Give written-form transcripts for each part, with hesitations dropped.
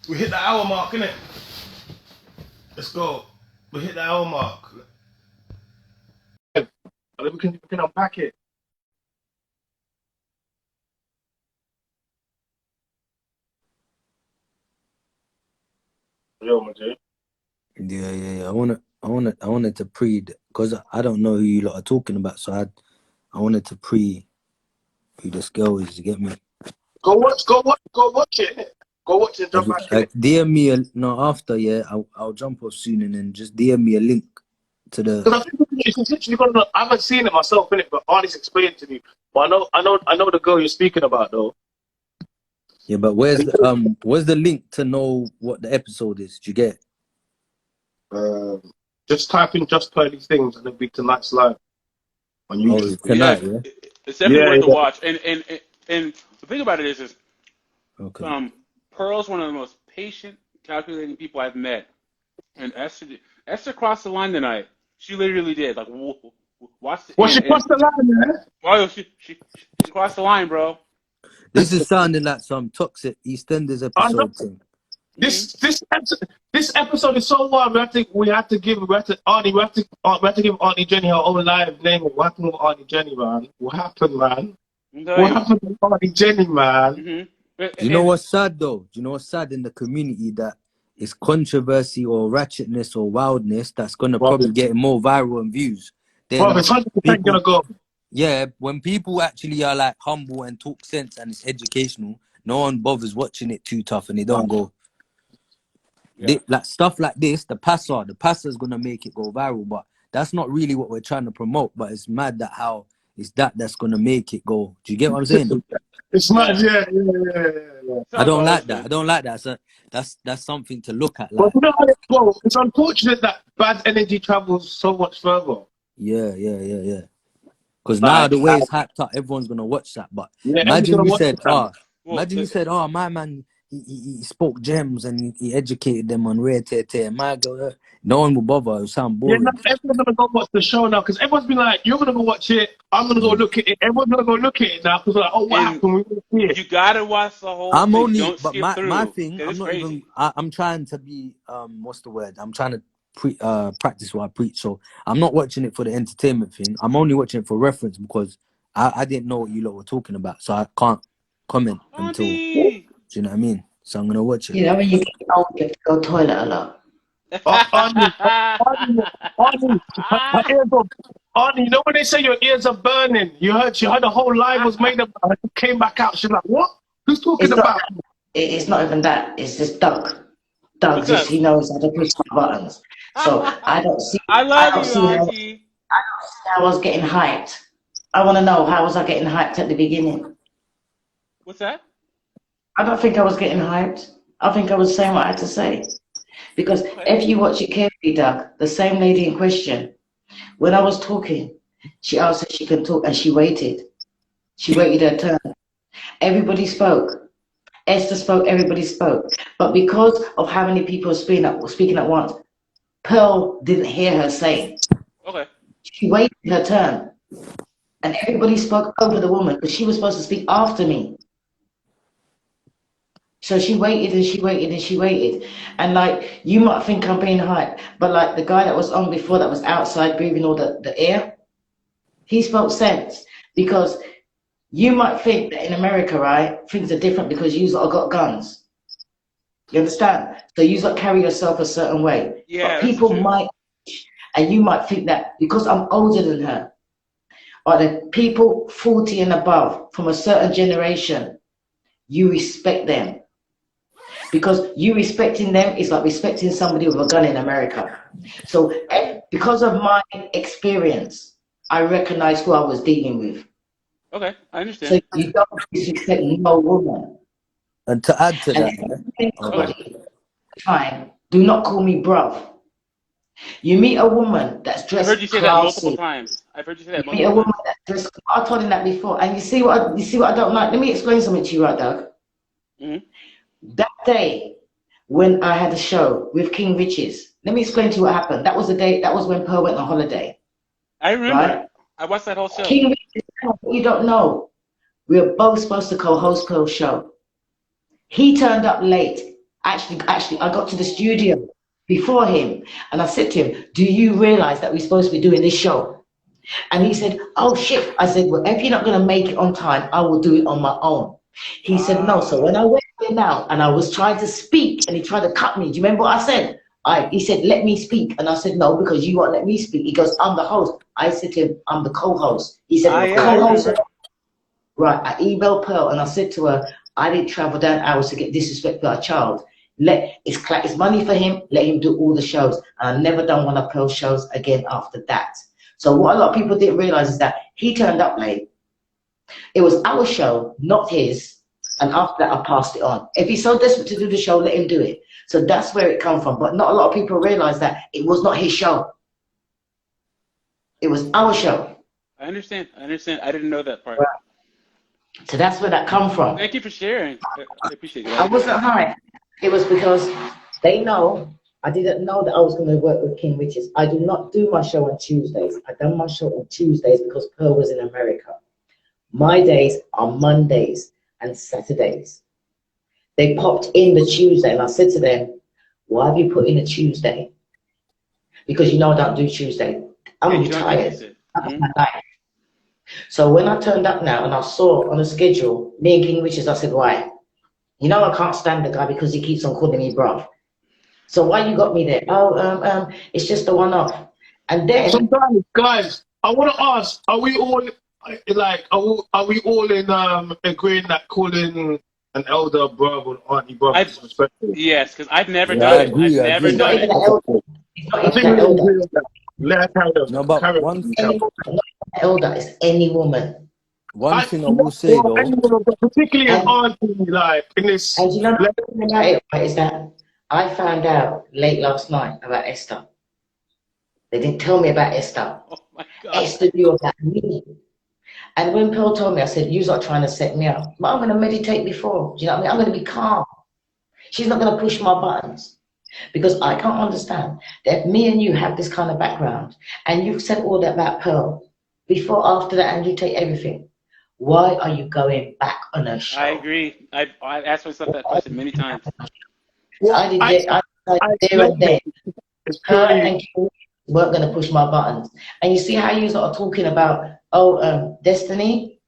We hit the hour mark, innit? Let's go. We hit the hour mark. We can unpack it. Yo, my G. Yeah. I wanted to pre, because I don't know who you lot are talking about, so I wanted to pre who this girl is. You get me? Go watch it. Go watch it. Jump back in it. DM me after. Yeah, I'll jump off soon, and then just DM me a link to the. Because I think it's literally gonna. I haven't seen it myself in it, but Arnie's explained to me. But I know the girl you're speaking about though. Yeah, but where's the link to know what the episode is? Do you get it? Just type in just Pearly Things and it'll be tonight's live on YouTube. It's tonight, Yeah, yeah? it's definitely worth a Yeah. watch. And the thing about it is Okay. Pearl's one of the most patient, calculating people I've met. And Esther crossed the line tonight. She literally did. Like, watch the Well, she crossed the line, man. Oh, she crossed the line, bro. This is sounding like some toxic EastEnders episode thing. This episode is so wild. We have to give Auntie Jenny her own live name. What happened with Auntie Jenny, man? What happened, man? What happened with Auntie Jenny, man? Mm-hmm. Do you know what's sad though? Do you know what's sad in the community? That it's controversy or ratchetness or wildness that's gonna probably get more viral and views. Bro, it's 100% gonna go. Yeah, when people actually are like humble and talk sense and it's educational, no one bothers watching it too tough and they don't go. Yeah. Like stuff like this, the passer's gonna make it go viral, but that's not really what we're trying to promote. But it's mad that how it's that's gonna make it go. Do you get what I'm saying? It's mad, yeah. I don't like that. So that's something to look at. Like, but you know how it goes. It's unfortunate that bad energy travels so much further. Yeah. Because now the way it's hyped up, everyone's gonna watch that. But imagine you said, my man, he spoke gems and he educated them on rare tear. My girl, no one will bother. It'll sound boring. Yeah, everyone's gonna go watch the show now because everyone's been like, "You're gonna go watch it. I'm gonna go look at it." Everyone's gonna go look at it now because like, "Oh, what happened? You gotta watch the whole thing. Don't skip through. My thing. I'm not even. I'm trying to be. What's the word? I'm trying to practice what I preach. So I'm not watching it for the entertainment thing. I'm only watching it for reference because I didn't know what you lot were talking about, so I can't comment until. Do you know what I mean? So I'm gonna watch it. You know when you get old, you have to go toilet a lot. Arnie, you know when they say your ears are burning? You heard the whole live was made up. Came back out. She's like, "What? Who's talking about?" It's not even that. It's just Doug. He knows how to push my buttons. So I don't see. I don't see how I was getting hyped. I want to know, how was I getting hyped at the beginning? What's that? I don't think I was getting hyped. I think I was saying what I had to say. Because if you watch it carefully, Doug, the same lady in question, when I was talking, she asked if she could talk and she waited. She waited her turn. Everybody spoke. Esther spoke, everybody spoke. But because of how many people were speaking at once, Pearl didn't hear her say. Okay. She waited her turn. And everybody spoke over the woman because she was supposed to speak after me. So she waited and she waited and she waited. And like, you might think I'm being hyped, but like the guy that was on before that was outside breathing all the air, he spoke sense. Because you might think that in America, right, things are different because you've got guns. You understand? So you've got to carry yourself a certain way. Yeah. But people might, and you might think that because I'm older than her, or the people 40 and above from a certain generation, you respect them. Because you respecting them is like respecting somebody with a gun in America. So because of my experience, I recognize who I was dealing with. Okay, I understand. So you don't disrespect no woman. And to add to that, fine. Do not call me bruv. You meet a woman that's dressed. I've heard you say that multiple times. Meet a woman that's dressed. I told him that before, and you see what I don't like. Let me explain something to you, right, Doug? Mm-hmm. That day when I had a show with King Riches, let me explain to you what happened. That was the day. That was when Pearl went on holiday. I remember. Right? I watched that whole show. King Riches, you don't know. We were both supposed to co-host Pearl's show. He turned up late. Actually, I got to the studio before him, and I said to him, "Do you realize that we're supposed to be doing this show?" And he said, "Oh shit." I said, "Well, if you're not going to make it on time, I will do it on my own." He said, "No." So when I went there now and I was trying to speak and he tried to cut me, do you remember what I said? He said, "Let me speak." And I said, "No, because you won't let me speak." He goes, "I'm the host." I said to him, "I'm the co-host." He said, "The co-host." Right, I emailed Pearl and I said to her, "I didn't travel down hours to get disrespect for our child. It's money for him, let him do all the shows." And I never done one of Pearl's shows again after that. So what a lot of people didn't realize is that he turned up late. It was our show, not his. And after that, I passed it on. If he's so desperate to do the show, let him do it. So that's where it come from. But not a lot of people realize that it was not his show. It was our show. I understand. I didn't know that part. Right. So that's where that come from. Thank you for sharing. I appreciate it. I wasn't high. It was because they know I didn't know that I was going to work with King Riches. I do not do my show on Tuesdays. I done my show on Tuesdays because Pearl was in America. My days are Mondays and Saturdays. They popped in the Tuesday and I said to them, "Why have you put in a Tuesday?" Because you know I don't do Tuesday. I'm retired. That's my life. So when I turned up now and I saw on the schedule, me and King Riches, I said, "Why? You know I can't stand the guy because he keeps on calling me bruv. So why you got me there?" "Oh, it's just a one-off." And then sometimes, guys, I want to ask: are we all like? Are we all in agreeing that calling an elder brother or auntie brother is respectful? Yes, because I've never done it. I've never done it. I think we all agree on that. Let her carry on. No, but one elder is any woman. One thing I will say though, particularly an auntie, like in this. And you know the thing about it is that I found out late last night about Esther. They didn't tell me about Esther. Oh my God. Esther knew about me. And when Pearl told me, I said, "You're not trying to set me up. But I'm going to meditate before. Do you know what I mean? I'm going to be calm. She's not going to push my buttons." Because I can't understand that me and you have this kind of background and you've said all that about Pearl before, after that, and you take everything. Why are you going back on a show? I agree. I've asked myself that question many times. I did there and then. Her and King weren't going to push my buttons. And you see how you are talking about, Destiny?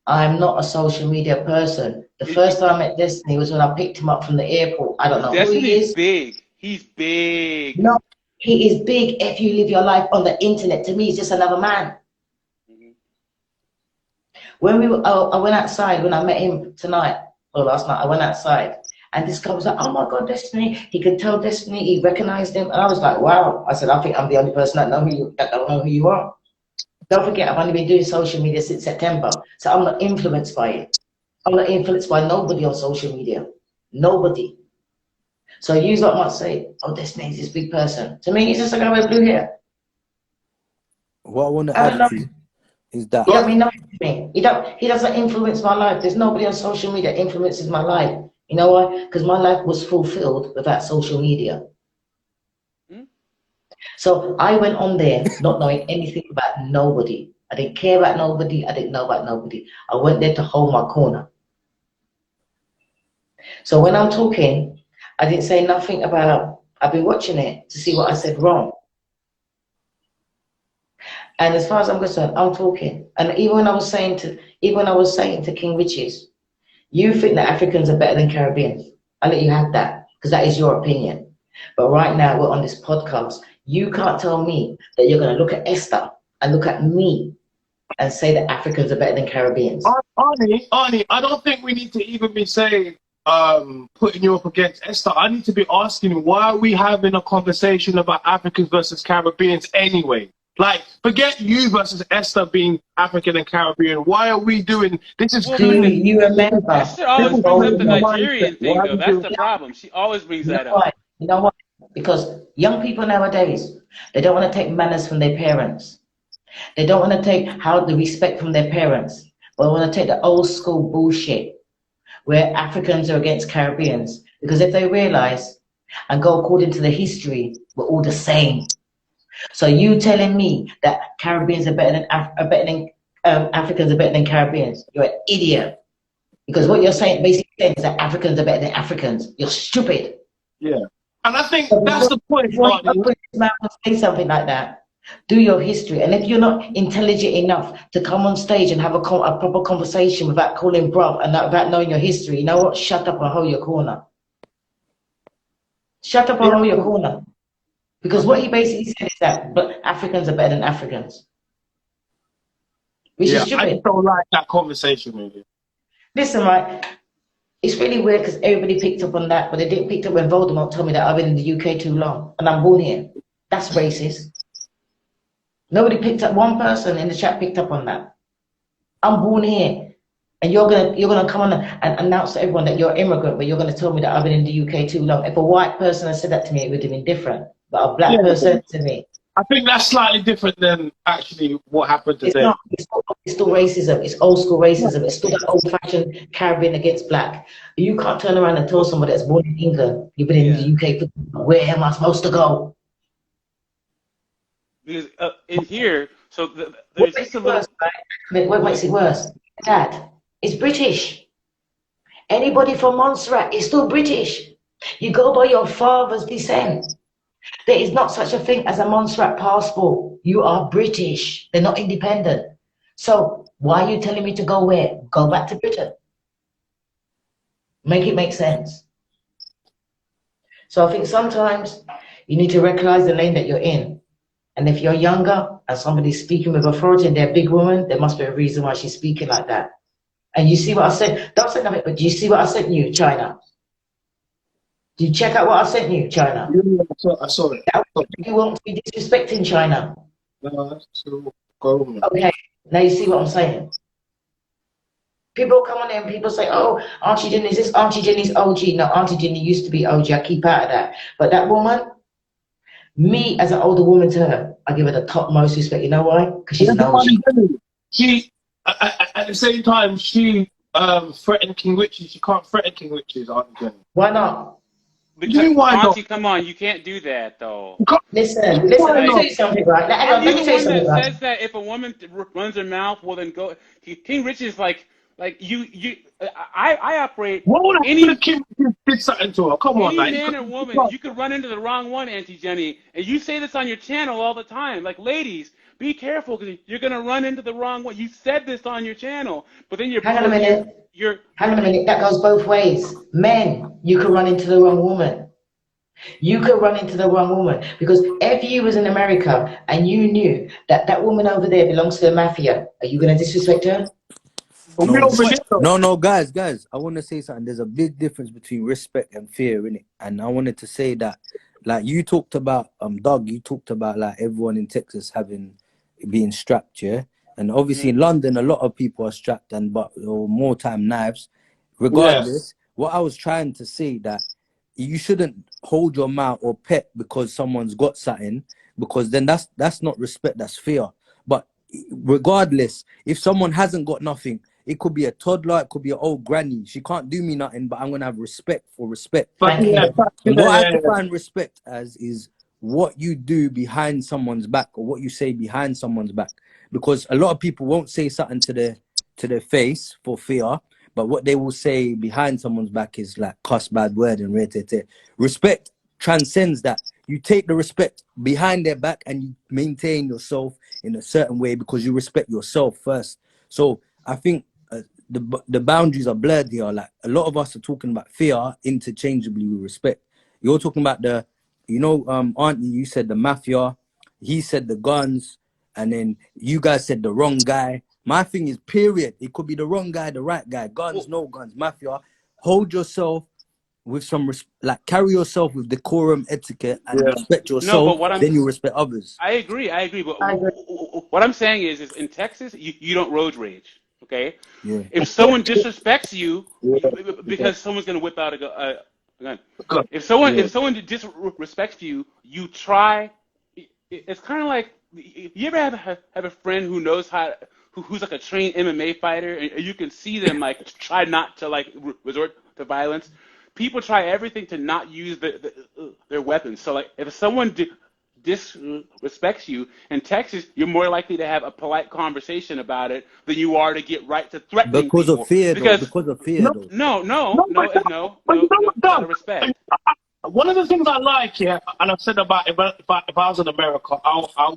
I'm not a social media person. The first time I met Destiny was when I picked him up from the airport. I don't know who he is. Big. He's big. No, he is big if you live your life on the internet. To me, he's just another man. When I went outside, when I met him tonight, or last night, I went outside, and this guy was like, "Oh my God, Destiny." He could tell Destiny, he recognized him, and I was like, wow. I said, "I think I'm the only person that don't know who you are." Don't forget, I've only been doing social media since September, so I'm not influenced by it. I'm not influenced by nobody on social media. Nobody. So you lot might say, "Oh, Destiny's this big person." To me, he's just a guy with blue hair. what I want to add to is that He don't mean nothing to me. He doesn't influence my life. There's nobody on social media that influences my life. You know why? Because my life was fulfilled without social media. So I went on there not knowing anything about nobody. I didn't care about nobody. I didn't know about nobody. I went there to hold my corner. So when I'm talking, I didn't say nothing about, I've been watching it to see what I said wrong. And as far as I'm concerned, I'm talking. And even when I was saying to King Riches, you think that Africans are better than Caribbeans. I'll let you have that, because that is your opinion. But right now we're on this podcast. You can't tell me that you're going to look at Esther and look at me and say that Africans are better than Caribbeans. Arnie, I don't think we need to even be saying putting you up against Esther. I need to be asking, why are we having a conversation about Africans versus Caribbeans anyway? Like, forget you versus Esther being African and Caribbean. Why are we doing this? Is Do you remember? Esther always brings up the Nigerian thing, though. That's the problem. She always brings that up. You know what? Because young people nowadays, they don't want to take manners from their parents. They don't want to take the respect from their parents. But they want to take the old school bullshit where Africans are against Caribbeans. Because if they realize and go according to the history, we're all the same. So you telling me that Caribbeans are better than Africans are better than Caribbeans? You're an idiot. Because what you're saying basically is that Africans are better than Africans. You're stupid. Yeah. And I think So that's the point, before you Arnie. open his mouth and say something like that, do your history. And if you're not intelligent enough to come on stage and have a proper conversation without calling bruv and without knowing your history, you know what? Shut up and hold your corner. Shut up and hold your corner. Because what he basically said is that but Africans are better than Africans. Which is I stupid. don't like that conversation with you. Listen, right, it's really weird because everybody picked up on that, but they didn't pick up when Voldemort told me that I've been in the UK too long and I'm born here. That's racist. Nobody picked up, one person in the chat picked up on that. I'm born here. And you're gonna come on and announce to everyone that you're an immigrant, but you're gonna tell me that I've been in the UK too long. If a white person had said that to me, it would have been different. But a black person to me. I think that's slightly different than actually what happened today. It's not. It's still racism. It's old school racism. It's still that old fashioned Caribbean against black. You can't turn around and tell somebody that's born in England, you've been in the UK, where am I supposed to go? Because in here, so there's What just makes a it little. worse, right? What makes it worse? Dad, it's British. Anybody from Montserrat is still British. You go by your father's descent. There is not such a thing as a Montserrat passport. You are British. They're not independent. So why are you telling me to go where? Go back to Britain. Make it make sense. So I think sometimes you need to recognize the lane that you're in. And if you're younger and somebody's speaking with authority and they're a big woman, there must be a reason why she's speaking like that. And you see what I said? Don't say nothing, but do you see what I sent you, China? Do you check out what I sent you, China? Yeah, I saw it. You won't be disrespecting China. No, so go. Okay, now you see what I'm saying. People come on there and people say, oh, Auntie Jenny, is this Auntie Jenny's OG? No, Auntie Jenny used to be OG. I keep out of that. But that woman, me as an older woman to her, I give her the top most respect. You know why? Because she's an OG. She, at the same time, she threatened King Richard. She can't threaten King Richard, Auntie Jenny. Why not? Because, Auntie, come on, you can't do that though. Listen, let me tell you something, right? Now, hang on, let me tell you something, right? Says that if a woman runs her mouth, well then go. King Richard is like you. I operate. What would happen if King Richard did something to her? Come on, any man or woman, you could run into the wrong one, Auntie Jenny, and you say this on your channel all the time. Like, ladies, be careful because you're gonna run into the wrong one. You said this on your channel, but then hang on a minute. Hang on a minute. That goes both ways. Men, you could run into the wrong woman. You could run into the wrong woman because if you was in America and you knew that that woman over there belongs to the mafia, are you gonna disrespect her? No, guys, I want to say something. There's a big difference between respect and fear, innit? And I wanted to say that, like you talked about, Doug, you talked about like everyone in Texas being strapped, yeah. And obviously in London, a lot of people are strapped or more time knives. Regardless, what I was trying to say that you shouldn't hold your mouth or pet because someone's got something, because then that's not respect, that's fear. But regardless, if someone hasn't got nothing, it could be a toddler, it could be an old granny. She can't do me nothing, but I'm gonna have respect for respect. Thank you. And what I define respect as is what you do behind someone's back or what you say behind someone's back. Because a lot of people won't say something to their face for fear, but what they will say behind someone's back is like cuss, bad word, and rate. Respect transcends that. You take the respect behind their back and you maintain yourself in a certain way because you respect yourself first. So I think the boundaries are blurred here. Like a lot of us are talking about fear interchangeably with respect. You're talking about Auntie, you said the mafia, he said the guns, and then you guys said the wrong guy. My thing is, period. It could be the wrong guy, the right guy. Guns, no guns, mafia. Hold yourself with some carry yourself with decorum, etiquette, and respect yourself. Then you respect others. I agree. But what I'm saying is in Texas, you don't road rage. Okay. Yeah. If someone disrespects you, because someone's gonna whip out a gun. If someone disrespects you, you try. It's kind of like, you ever have a friend who knows who's like a trained MMA fighter, and you can see them like try not to like resort to violence. People try everything to not use their weapons. So like if someone disrespects you in Texas, you're more likely to have a polite conversation about it than you are to get right to threatening people. Because of fear. No, out of respect. one of the things I like here, and I've said about if I was in America, I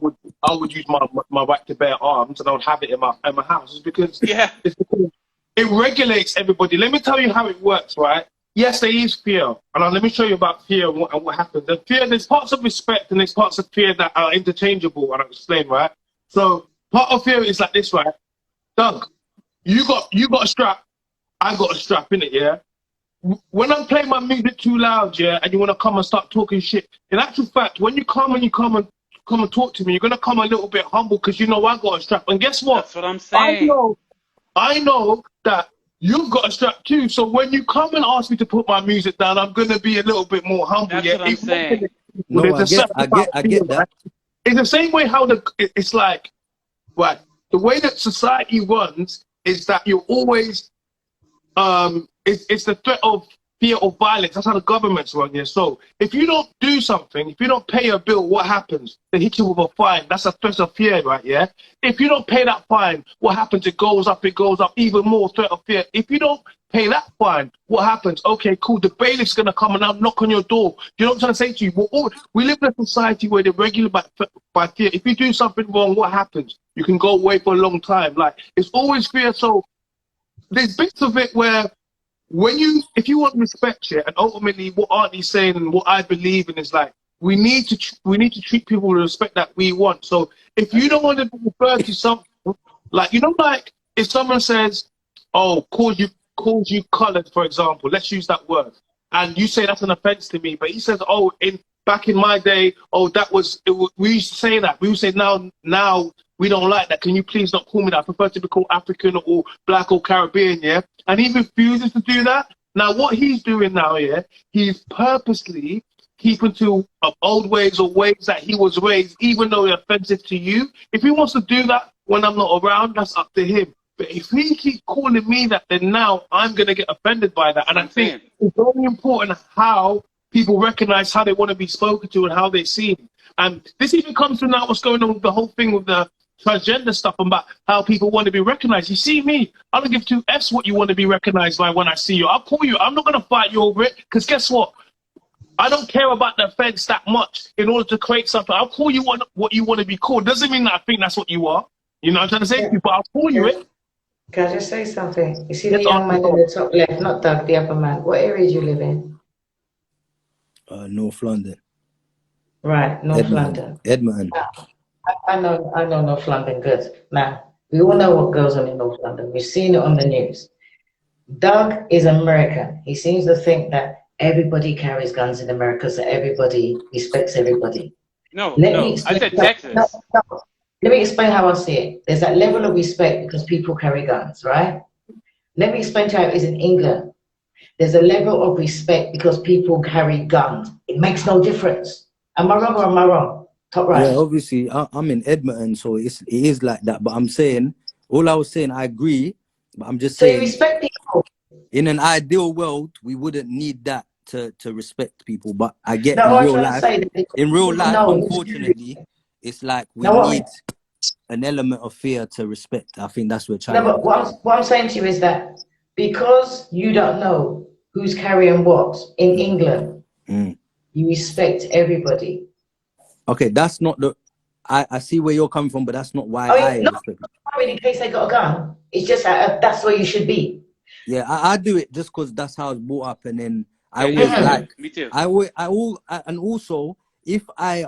would use my right to bear arms, and I would have it in my house, is because it's because it regulates everybody. Let me tell you how it works, right? Yes, there is fear, and let me show you about fear and what happens. The fear, there's parts of respect and there's parts of fear that are interchangeable, and I'll explain, right? So part of fear is like this, right? Doug, you got a strap, I got a strap in it, yeah. When I'm playing my music too loud, yeah, and you want to come and start talking shit, in actual fact, when you come and talk to me, you're gonna come a little bit humble because you know I got a strap. And guess what? That's what I'm saying. I know that you've got a strap too. So when you come and ask me to put my music down, I'm gonna be a little bit more humble. That's yeah, what I'm saying. No, I get that. It's the same way how it's like, right? The way that society runs is that you're always it's the threat of fear of violence. That's how the government's run here. So if you don't do something, if you don't pay a bill, what happens? They hit you with a fine. That's a threat of fear, right? Yeah. If you don't pay that fine, what happens? It goes up even more threat of fear. If you don't pay that fine, what happens? Okay, cool. The bailiff's gonna come and now knock on your door. You know what I'm trying to say to you? We live in a society where they're regulated by fear. If you do something wrong, what happens? You can go away for a long time. Like, it's always fear. So there's bits of it where if you want respect, yeah, and ultimately what Auntie's saying and what I believe in is like, we need to treat people with the respect that we want. So if you don't want to be referred to something, like, you know, like if someone says, oh, calls you colored, for example, let's use that word, and you say that's an offense to me, but he says, oh, back in my day, oh, we used to say that. We would say now we don't like that. Can you please not call me that? I prefer to be called African or Black or Caribbean, yeah? And he refuses to do that. Now, what he's doing now, yeah, he's purposely keeping to old ways or ways that he was raised, even though they're offensive to you. If he wants to do that when I'm not around, that's up to him. But if he keeps calling me that, then now I'm going to get offended by that. And I think it's very important how people recognize how they want to be spoken to and how they see it. And this even comes to now what's going on with the whole thing with the transgender stuff about how people want to be recognized. You see me, I don't give two F's what you want to be recognized by when I see you. I'll call you. I'm not going to fight you over it, because guess what? I don't care about the offense that much in order to create something. I'll call you what you want to be called. Doesn't mean that I think that's what you are. You know what I'm trying to say to you, but I'll call you it. Can I just say something? You see the young man in the top left, not Doug, the other man. What area do you live in? North London. Right, North London. Edmonton. I know North London good. Now, we all know what goes on in North London. We've seen it on the news. Doug is American. He seems to think that everybody carries guns in America, so everybody respects everybody. I said Texas. No. Let me explain how I see it. There's that level of respect because people carry guns, right? Let me explain to you how it is in England. There's a level of respect because people carry guns. It makes no difference. Am I wrong or am I wrong? Top right. Yeah, obviously, I'm in Edmonton, so it is like that. But I'm saying, all I was saying, I agree, but I'm just saying, you respect people. In an ideal world, we wouldn't need that to respect people. But I get in real life, unfortunately, it's like we need an element of fear to respect. I think that's what China. No, but what I'm saying to you is that because you don't know who's carrying what in England, you respect everybody. Okay, that's not the. I see where you're coming from, but that's not why I respect. In case they got a gun, it's just that's where you should be. Yeah, I do it just because that's how I was brought up, and then I always like. Me too. And also if I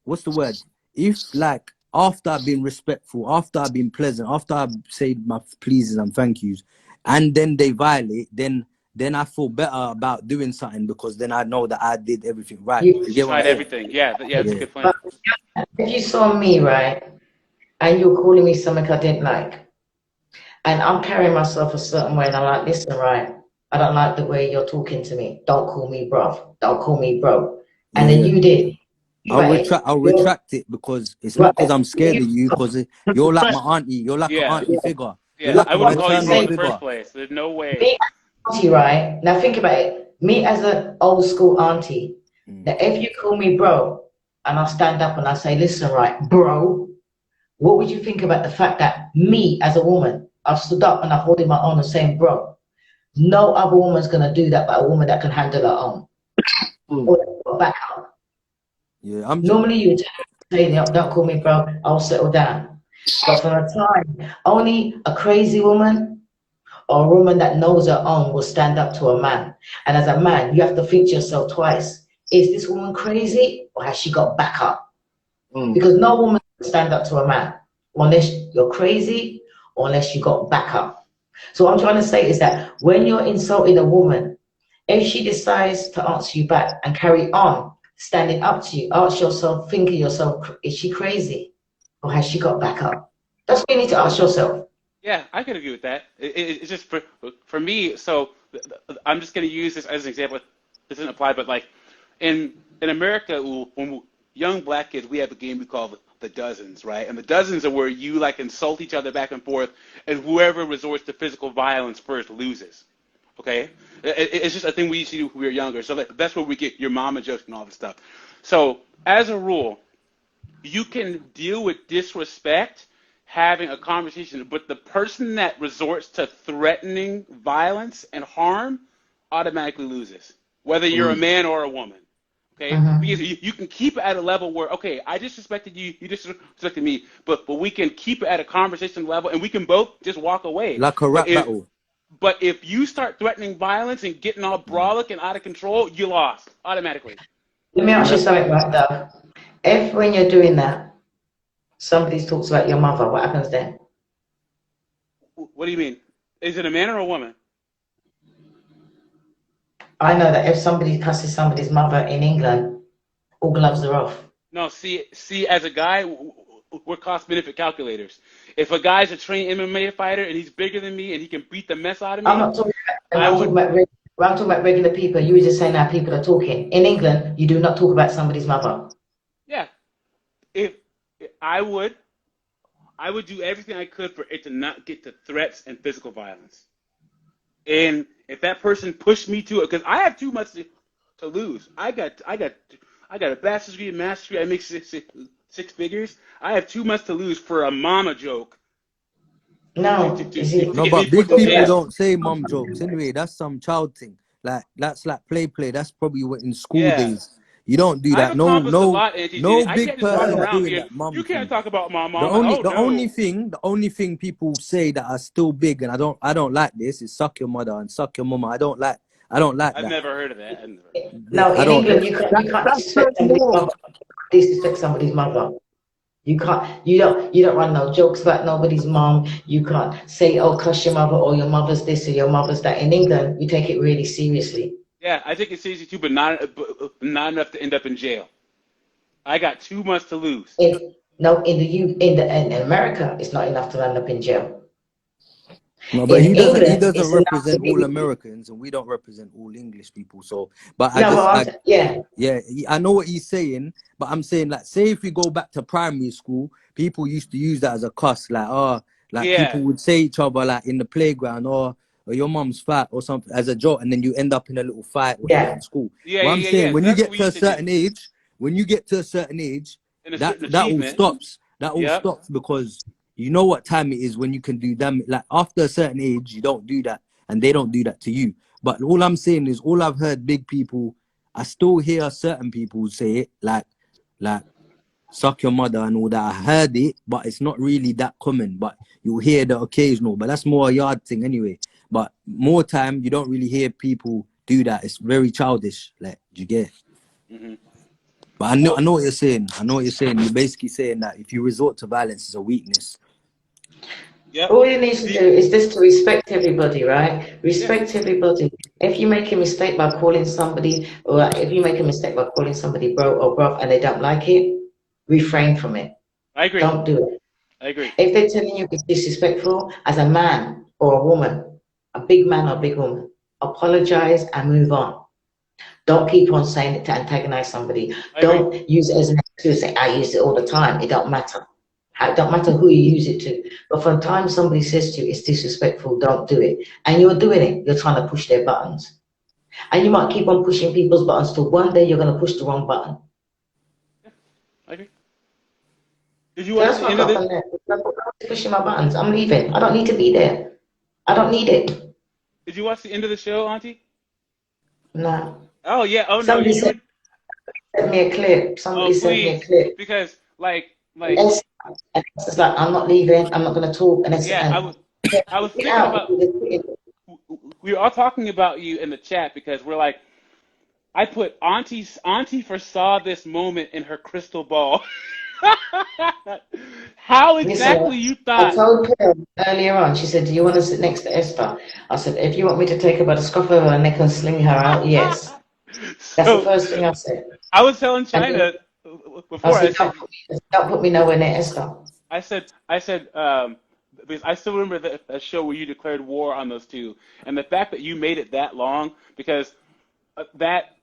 what's the word? If like after I've been respectful, after I've been pleasant, after I've said my pleases and thank yous, and then they violate, then I feel better about doing something because then I know that I did everything right. You tried everything. Yeah, that's a good point. If you saw me, right, and you're calling me something I didn't like, and I'm carrying myself a certain way, and I'm like, listen, right, I don't like the way you're talking to me. Don't call me bruv. Don't call me bro. And then you did. I'll retract it because it's not because I'm scared of you, because you're like my auntie. You're like an auntie figure. Yeah, like I wouldn't call you bro in the first place. There's no way. Me as an auntie, right? Now think about it. Me as an old school auntie, that if you call me bro, and I stand up and I say, listen, right, bro, what would you think about the fact that me as a woman, I've stood up and I'm holding my own and saying, bro, no other woman's going to do that but a woman that can handle her own. or back up. Yeah, Normally you say, don't call me bro, I'll settle down. But from a time, only a crazy woman or a woman that knows her own will stand up to a man. And as a man, you have to think to yourself twice. Is this woman crazy or has she got backup? Because no woman can stand up to a man unless you're crazy or unless you got backup. So what I'm trying to say is that when you're insulting a woman, if she decides to answer you back and carry on standing up to you, ask yourself, think of yourself, is she crazy or has she got backup? That's what you need to ask yourself. Yeah, I can agree with that. It's just for me. So I'm just going to use this as an example. This doesn't apply, but like in America, when young black kids, we have a game we call the dozens, right? And the dozens are where you like insult each other back and forth, and whoever resorts to physical violence first loses. Okay, it's just a thing we used to do when we were younger. So that's where we get your mama jokes and all this stuff. So as a rule, you can deal with disrespect having a conversation, but the person that resorts to threatening violence and harm automatically loses, whether you're a man or a woman. Okay, because you can keep it at a level where, okay, I disrespected you, you disrespected me, but we can keep it at a conversation level, and we can both just walk away. like a rap battle. But if you start threatening violence and getting all brolic and out of control, you lost automatically. Let me ask you something right now. If when you're doing that, somebody talks about your mother, what happens then? What do you mean? Is it a man or a woman? I know that if somebody cusses somebody's mother in England, all gloves are off. No, see, as a guy, we're cost-benefit calculators. If a guy's a trained MMA fighter and he's bigger than me and he can beat the mess out of me, I'm not talking I'm talking about regular people. You were just saying how people are talking. In England, you do not talk about somebody's mother. Yeah. If I would do everything I could for it to not get to threats and physical violence. And if that person pushed me to it, because I have too much to lose. I got a bachelor's degree, a master's degree. I make six figures. I have too much to lose for a mama joke. No, but big people don't say mom jokes anyway. That's some child thing. Like that's like play. That's probably what in school days. You don't do that. No big person doing that. Mom, you can't talk about my mom. The only thing people say that are still big, and I don't like this is suck your mother and suck your mama. I don't like that. I've never heard of that. No, in England you can't disrespect somebody's mother. You can't. You don't run no jokes about nobody's mom. You can't say, "Oh, cuss your mother," or "Your mother's this," or "Your mother's that." In England, you take it really seriously. Yeah, I take it seriously too, but not enough to end up in jail. I got too much to lose. In America, it's not enough to end up in jail. No, but he doesn't represent all Americans, and we don't represent all English people. So, but I know what he's saying. But I'm saying, like, say if we go back to primary school, people used to use that as a cuss, people would say each other like in the playground, or your mom's fat or something as a joke, and then you end up in a little fight in school. I'm saying when you get to a certain age, that all stops. That all stops because you know what time it is when you can do damage. Like after a certain age, you don't do that, and they don't do that to you. But all I'm saying is, all I've heard big people, I still hear certain people say it, like suck your mother and all that. I heard it, but it's not really that common. But you hear the occasional, but that's more a yard thing anyway. But more time, you don't really hear people do that. It's very childish. Like, do you get? But I know what you're saying. You're basically saying that if you resort to violence, it's a weakness. Yep. All you need to do is just to respect everybody, right? Respect everybody. If you make a mistake by calling somebody, or if you make a mistake by calling somebody bro or bruv and they don't like it, refrain from it. I agree. Don't do it. I agree. If they're telling you it's disrespectful as a man or a woman, a big man or a big woman, apologize and move on. Don't keep on saying it to antagonize somebody. Don't use it as an excuse. Say, I use it all the time. It don't matter. It don't matter who you use it to. But from the time somebody says to you, it's disrespectful, don't do it. And you're doing it. You're trying to push their buttons. And you might keep on pushing people's buttons till one day you're going to push the wrong button. I agree. Did you watch the end of it? I'm pushing my buttons. I'm leaving. I don't need to be there. I don't need it. Did you watch the end of the show, Auntie? No. Oh yeah. Oh no. Somebody sent me a clip. Somebody sent me a Please, clip. because And it's like, I'm not leaving. I'm not going to talk. And it's yeah, and I was get thinking out. about. We were all talking about you in the chat because we're like, I put Auntie foresaw this moment in her crystal ball. How Listen, exactly you I thought? told Pearl earlier on. She said, "Do you want to sit next to Esther?" I said, "If you want me to take her by the scruff of her neck and sling her out, yes." That's the So first thing I said. I was telling And then China I before. said, don't put me nowhere near Esther. I said, because I still remember that show where you declared war on those two, and the fact that you made it that long, because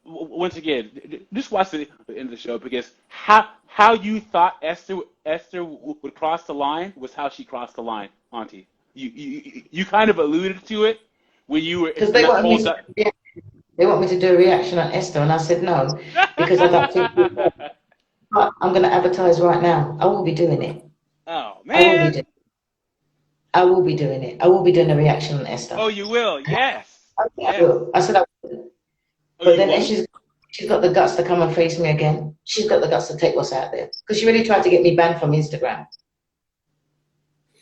once again, just watch the end of the show, because how you thought Esther would cross the line was how she crossed the line, Auntie. You kind of alluded to it when you were Because in that whole. they want me to do a reaction on Esther, and I said no, because I don't think. But I'm going to advertise right now. I will be doing it. Oh I will be man! doing. I will be doing it. I will be doing a reaction on Esther. Oh, you will? Yes, I yes. will. I said I will. Oh, But you then if won't? she's got the guts to come and face me again. She's got the guts to take what's out there. Because she really tried to get me banned from Instagram.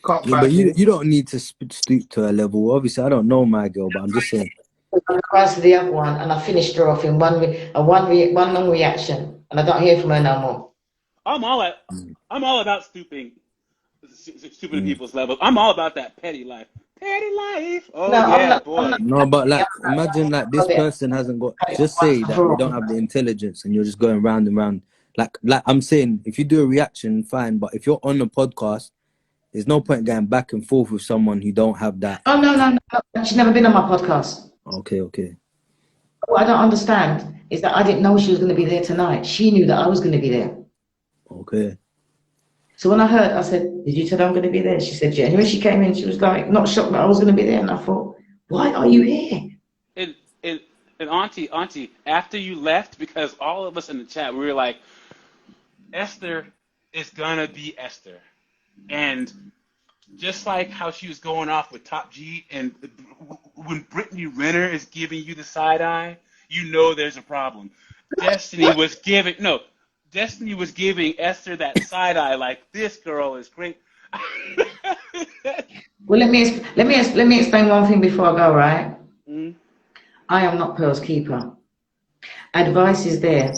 Can't Yeah, but ban you. you don't need to stoop to her level. Obviously, I don't know my girl, but I'm just saying. I cried to the other one, and I finished her off in one long reaction, and I don't hear from her no more. I'm all about stooping to Mm. people's levels. I'm all about that petty life. Petty life. Oh No, I'm yeah, not. I'm boy. not. No, but I'm like, imagine like this not there. person hasn't got. I Just once say and that for you don't all. have the intelligence, and you're just going round and round. Like I'm saying, if you do a reaction, fine. But if you're on a podcast, there's no point going back and forth with someone who don't have that. Oh no. She's never been on my podcast. Okay. What I don't understand is that I didn't know she was going to be there tonight. She knew that I was going to be there. Okay. So when I heard, I said, "Did you tell her I'm going to be there?" She said, "Yeah." And when she came in, she was like, not shocked that I was going to be there. And I thought, why are you here? And and and Auntie, after you left, because all of us in the chat, we were like, Esther is gonna be Esther, and just like how she was going off with Top G, and when Brittany Renner is giving you the side eye, you know there's a problem. Destiny was giving Esther that side eye, like this girl is great. Well, let me explain one thing before I go. Right, Mm. I am not Pearl's keeper. Advice is there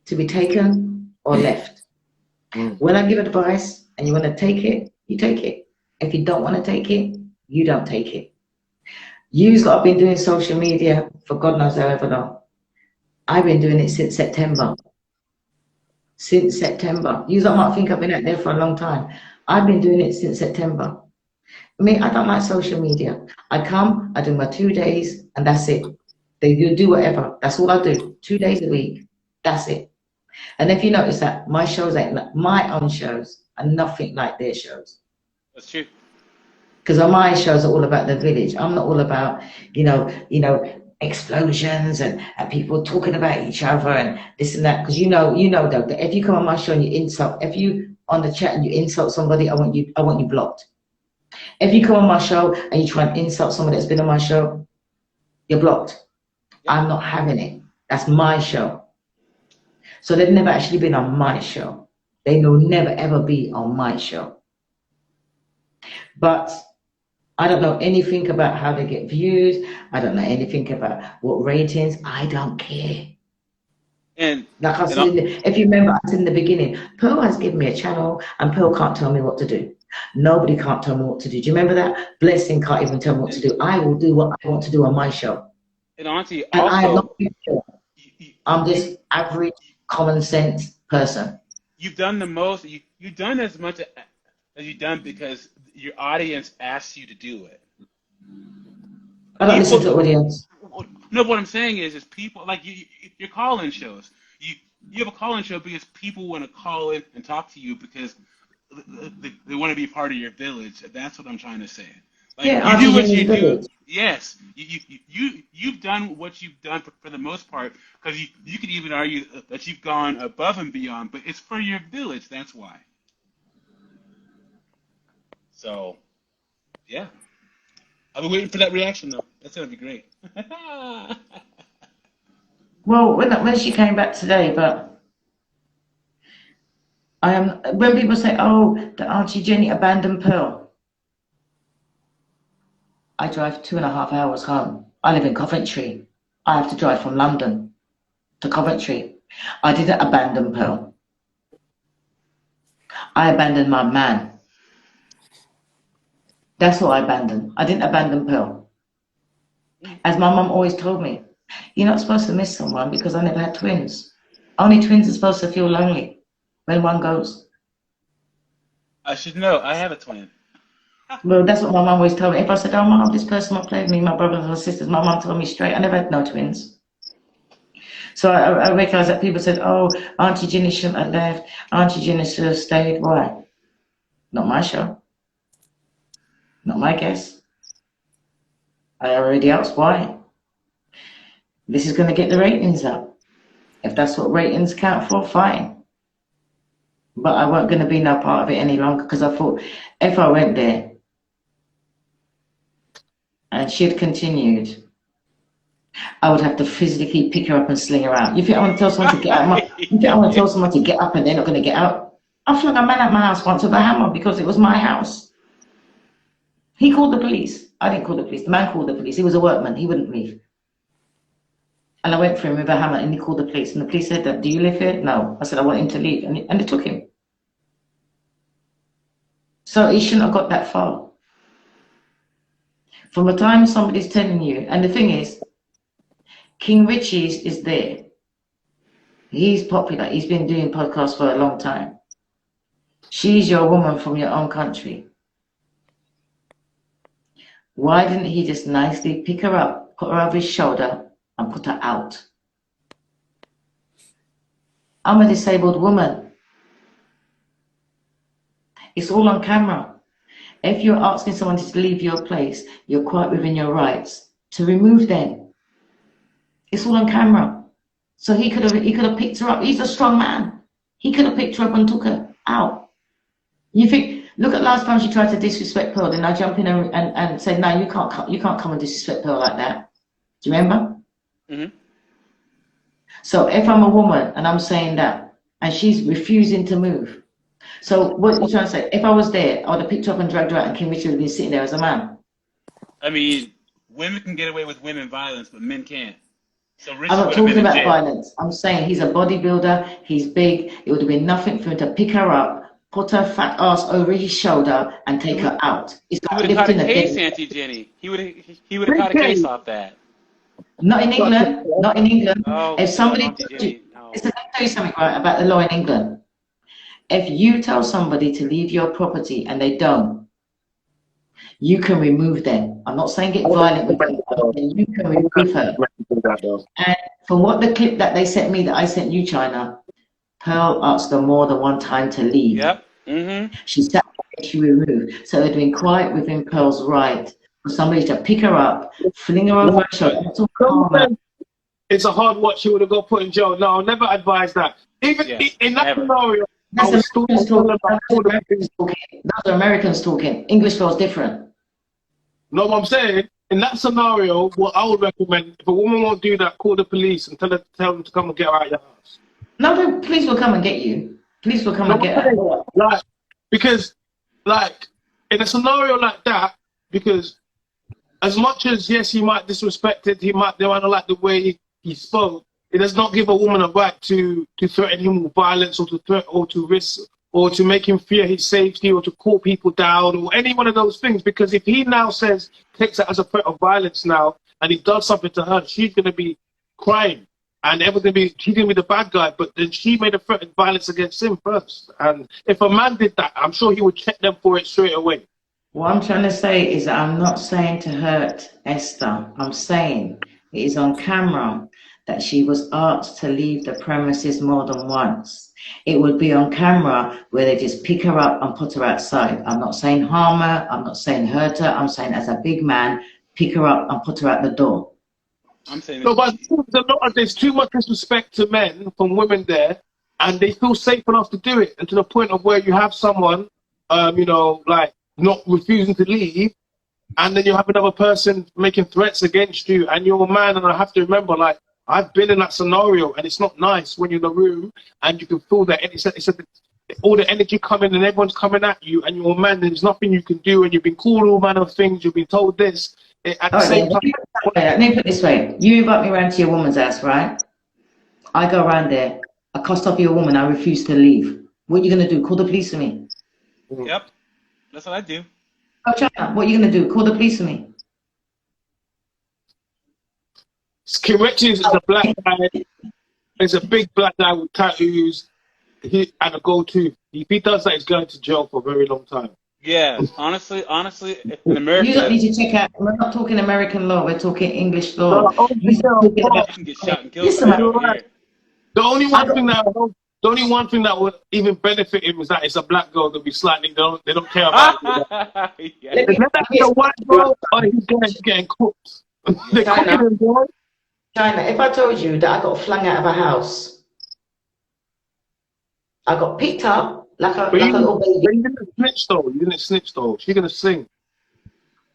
to be taken or left. When I give advice and you want to take it, you take it. If you don't want to take it, you don't take it. You've got been doing social media for God knows however long. I've been doing it since September. Since September. You lot might think I've been out there for a long time. I've been doing it since September. I don't like social media. I come, I do my 2 days, and that's it. You do whatever. That's all I do. 2 days a week. That's it. And if you notice that my shows ain't like my own shows are nothing like their shows. That's true. Because my shows are all about the village. I'm not all about, explosions and people talking about each other and this and that. Because you know though that if you come on my show and you insult, if you on the chat and you insult somebody, I want you blocked. If you come on my show and you try and insult somebody that's been on my show, you're blocked. Yeah. I'm not having it. That's my show. So they've never actually been on my show. They will never ever be on my show. But I don't know anything about how they get views. I don't know anything about what ratings. I don't care. And Like I said, if you remember, I said in the beginning, Pearl has given me a channel and Pearl can't tell me what to do. Nobody can't tell me what to do. Do you remember that? Blessing can't even tell me what to do. I will do what I want to do on my show. And Auntie, And I am also, not I'm this average, common sense person. you've done the most. You've done as much as you've done because your audience asks you to do it. I don't listen to the audience. No, what I'm saying is people like your call-in shows. You have a call-in show because people want to call in and talk to you because they want to be part of your village. That's what I'm trying to say. Like Yeah, you do what Auntie you do. Village. Yes, you've done what you've done for the most part because you could even argue that you've gone above and beyond, but it's for your village. That's why. So, yeah. I've been waiting for that reaction though. That's gonna be great. Well, when she came back today, but I am. When people say, "Oh, the Auntie Jenny abandoned Pearl," I drive 2.5 hours home. I live in Coventry. I have to drive from London to Coventry. I didn't abandon Pearl. I abandoned my man. That's what I abandoned. I didn't abandon Pearl. As my mum always told me, you're not supposed to miss someone because I never had twins. Only twins are supposed to feel lonely when one goes. I should know. I have a twin. Well, that's what my mum always told me. If I said, oh, mum, this person will play with me, my brothers and sisters, my mum told me straight, I never had no twins. So I recognize that people said, oh, Auntie Ginny shouldn't have left. Auntie Ginny should have stayed. Why? Not my show. Not my guess. I already asked why. This is going to get the ratings up. If that's what ratings count for, fine. But I weren't going to be no part of it any longer because I thought if I went there and she'd continued, I would have to physically pick her up and sling her out. You think I want to tell someone to get out? You think I want to tell someone to get up and they're not going to get out? I flung a man at my house once with a hammer because it was my house. He called the police. I didn't call the police. The man called the police. He was a workman. He wouldn't leave. And I went for him with a hammer and he called the police. And the police said, do you live here? No. I said, I want him to leave. And they took him. So he shouldn't have got that far. From the time somebody's telling you, and the thing is, King Richie's is there. He's popular. He's been doing podcasts for a long time. She's your woman from your own country. Why didn't he just nicely pick her up, put her over his shoulder, and put her out? I'm a disabled woman. It's all on camera. If you're asking someone to leave your place, you're quite within your rights to remove them. It's all on camera. So he could have picked her up. He's a strong man. He could have picked her up and took her out. You think? Look at last time she tried to disrespect Pearl, then I jump in and say, no, you can't come and disrespect Pearl like that. Do you remember? Mm-hmm. So if I'm a woman and I'm saying that, and she's refusing to move, so what are you trying to say? If I was there, I would have picked her up and dragged her out, and King Richard would have been sitting there as a man. I mean, women can get away with women violence, but men can't. So Richard I'm not talking about violence. I'm saying he's a bodybuilder. He's big. It would have been nothing for him to pick her up, put her fat ass over his shoulder, and take her out. It's he would have caught a case, Auntie Jenny. He would have caught a case off that. Not in England. Not in England. Oh, if somebody, Jenny, no. Listen, let me tell you something right about the law in England. If you tell somebody to leave your property and they don't, you can remove them. I'm not saying get violent with them. You can remove her. And from what the clip that they sent me, that I sent you, China, Pearl asked her more than one time to leave. Yep. Mm-hmm. She sat there, she removed. So it had been quite within Pearl's right for somebody to pick her up, fling her over her shoulder. It's a hard watch. She would have got put in jail. No, I'll never advise that. Even in that scenario, that's Americans talking. English feels different. No, what I'm saying, in that scenario, what I would recommend, if a woman won't do that, call the police and tell them to come and get her out of your house. No, the police will come and get you. Police will come and get her. Like, because, like, in a scenario like that, because as much as, yes, he might disrespect it, they might not like the way he spoke, it does not give a woman a right to threaten him with violence or to risk or to make him fear his safety or to call people down or any one of those things. Because if he now takes that as a threat of violence now and he does something to her, she's going to be crying and she's going to be the bad guy. But then she made a threat of violence against him first. And if a man did that, I'm sure he would check them for it straight away. What I'm trying to say is that I'm not saying to hurt Esther. I'm saying it is on camera that she was asked to leave the premises more than once. It would be on camera where they just pick her up and put her outside. I'm not saying harm her, I'm not saying hurt her, I'm saying as a big man, pick her up and put her out the door. I'm saying no, but there's too much disrespect to men from women there, and they feel safe enough to do it, and to the point of where you have someone, like not refusing to leave, and then you have another person making threats against you, and you're a man, and I have to remember, like, I've been in that scenario, and it's not nice when you're in the room and you can feel that all the energy coming and everyone's coming at you, and you're a man. There's nothing you can do, and you've been called all manner of things. You've been told this at the same time. Let me put it this way: you invite me around to your woman's house, right? I go around there. I cost up your woman. I refuse to leave. What are you gonna do? Call the police on me? Yep, that's what I do. Oh, China, what are you gonna do? Call the police on me? King Richards is a black guy. He's a big black guy with tattoos and a go-to. If he does that, he's going to jail for a very long time. Yeah, honestly, in America, You don't need to check out. We're not talking American law. We're talking English law. you can get shot and killed. Listen, the only one thing that would even benefit him is that it's a black girl that be slightly. They don't care about it. If that's a white girl, he's getting cooked. They're cooking him, boy. China, if I told you that I got flung out of a house, I got picked up like a little baby. You didn't snitch though. She's gonna sing.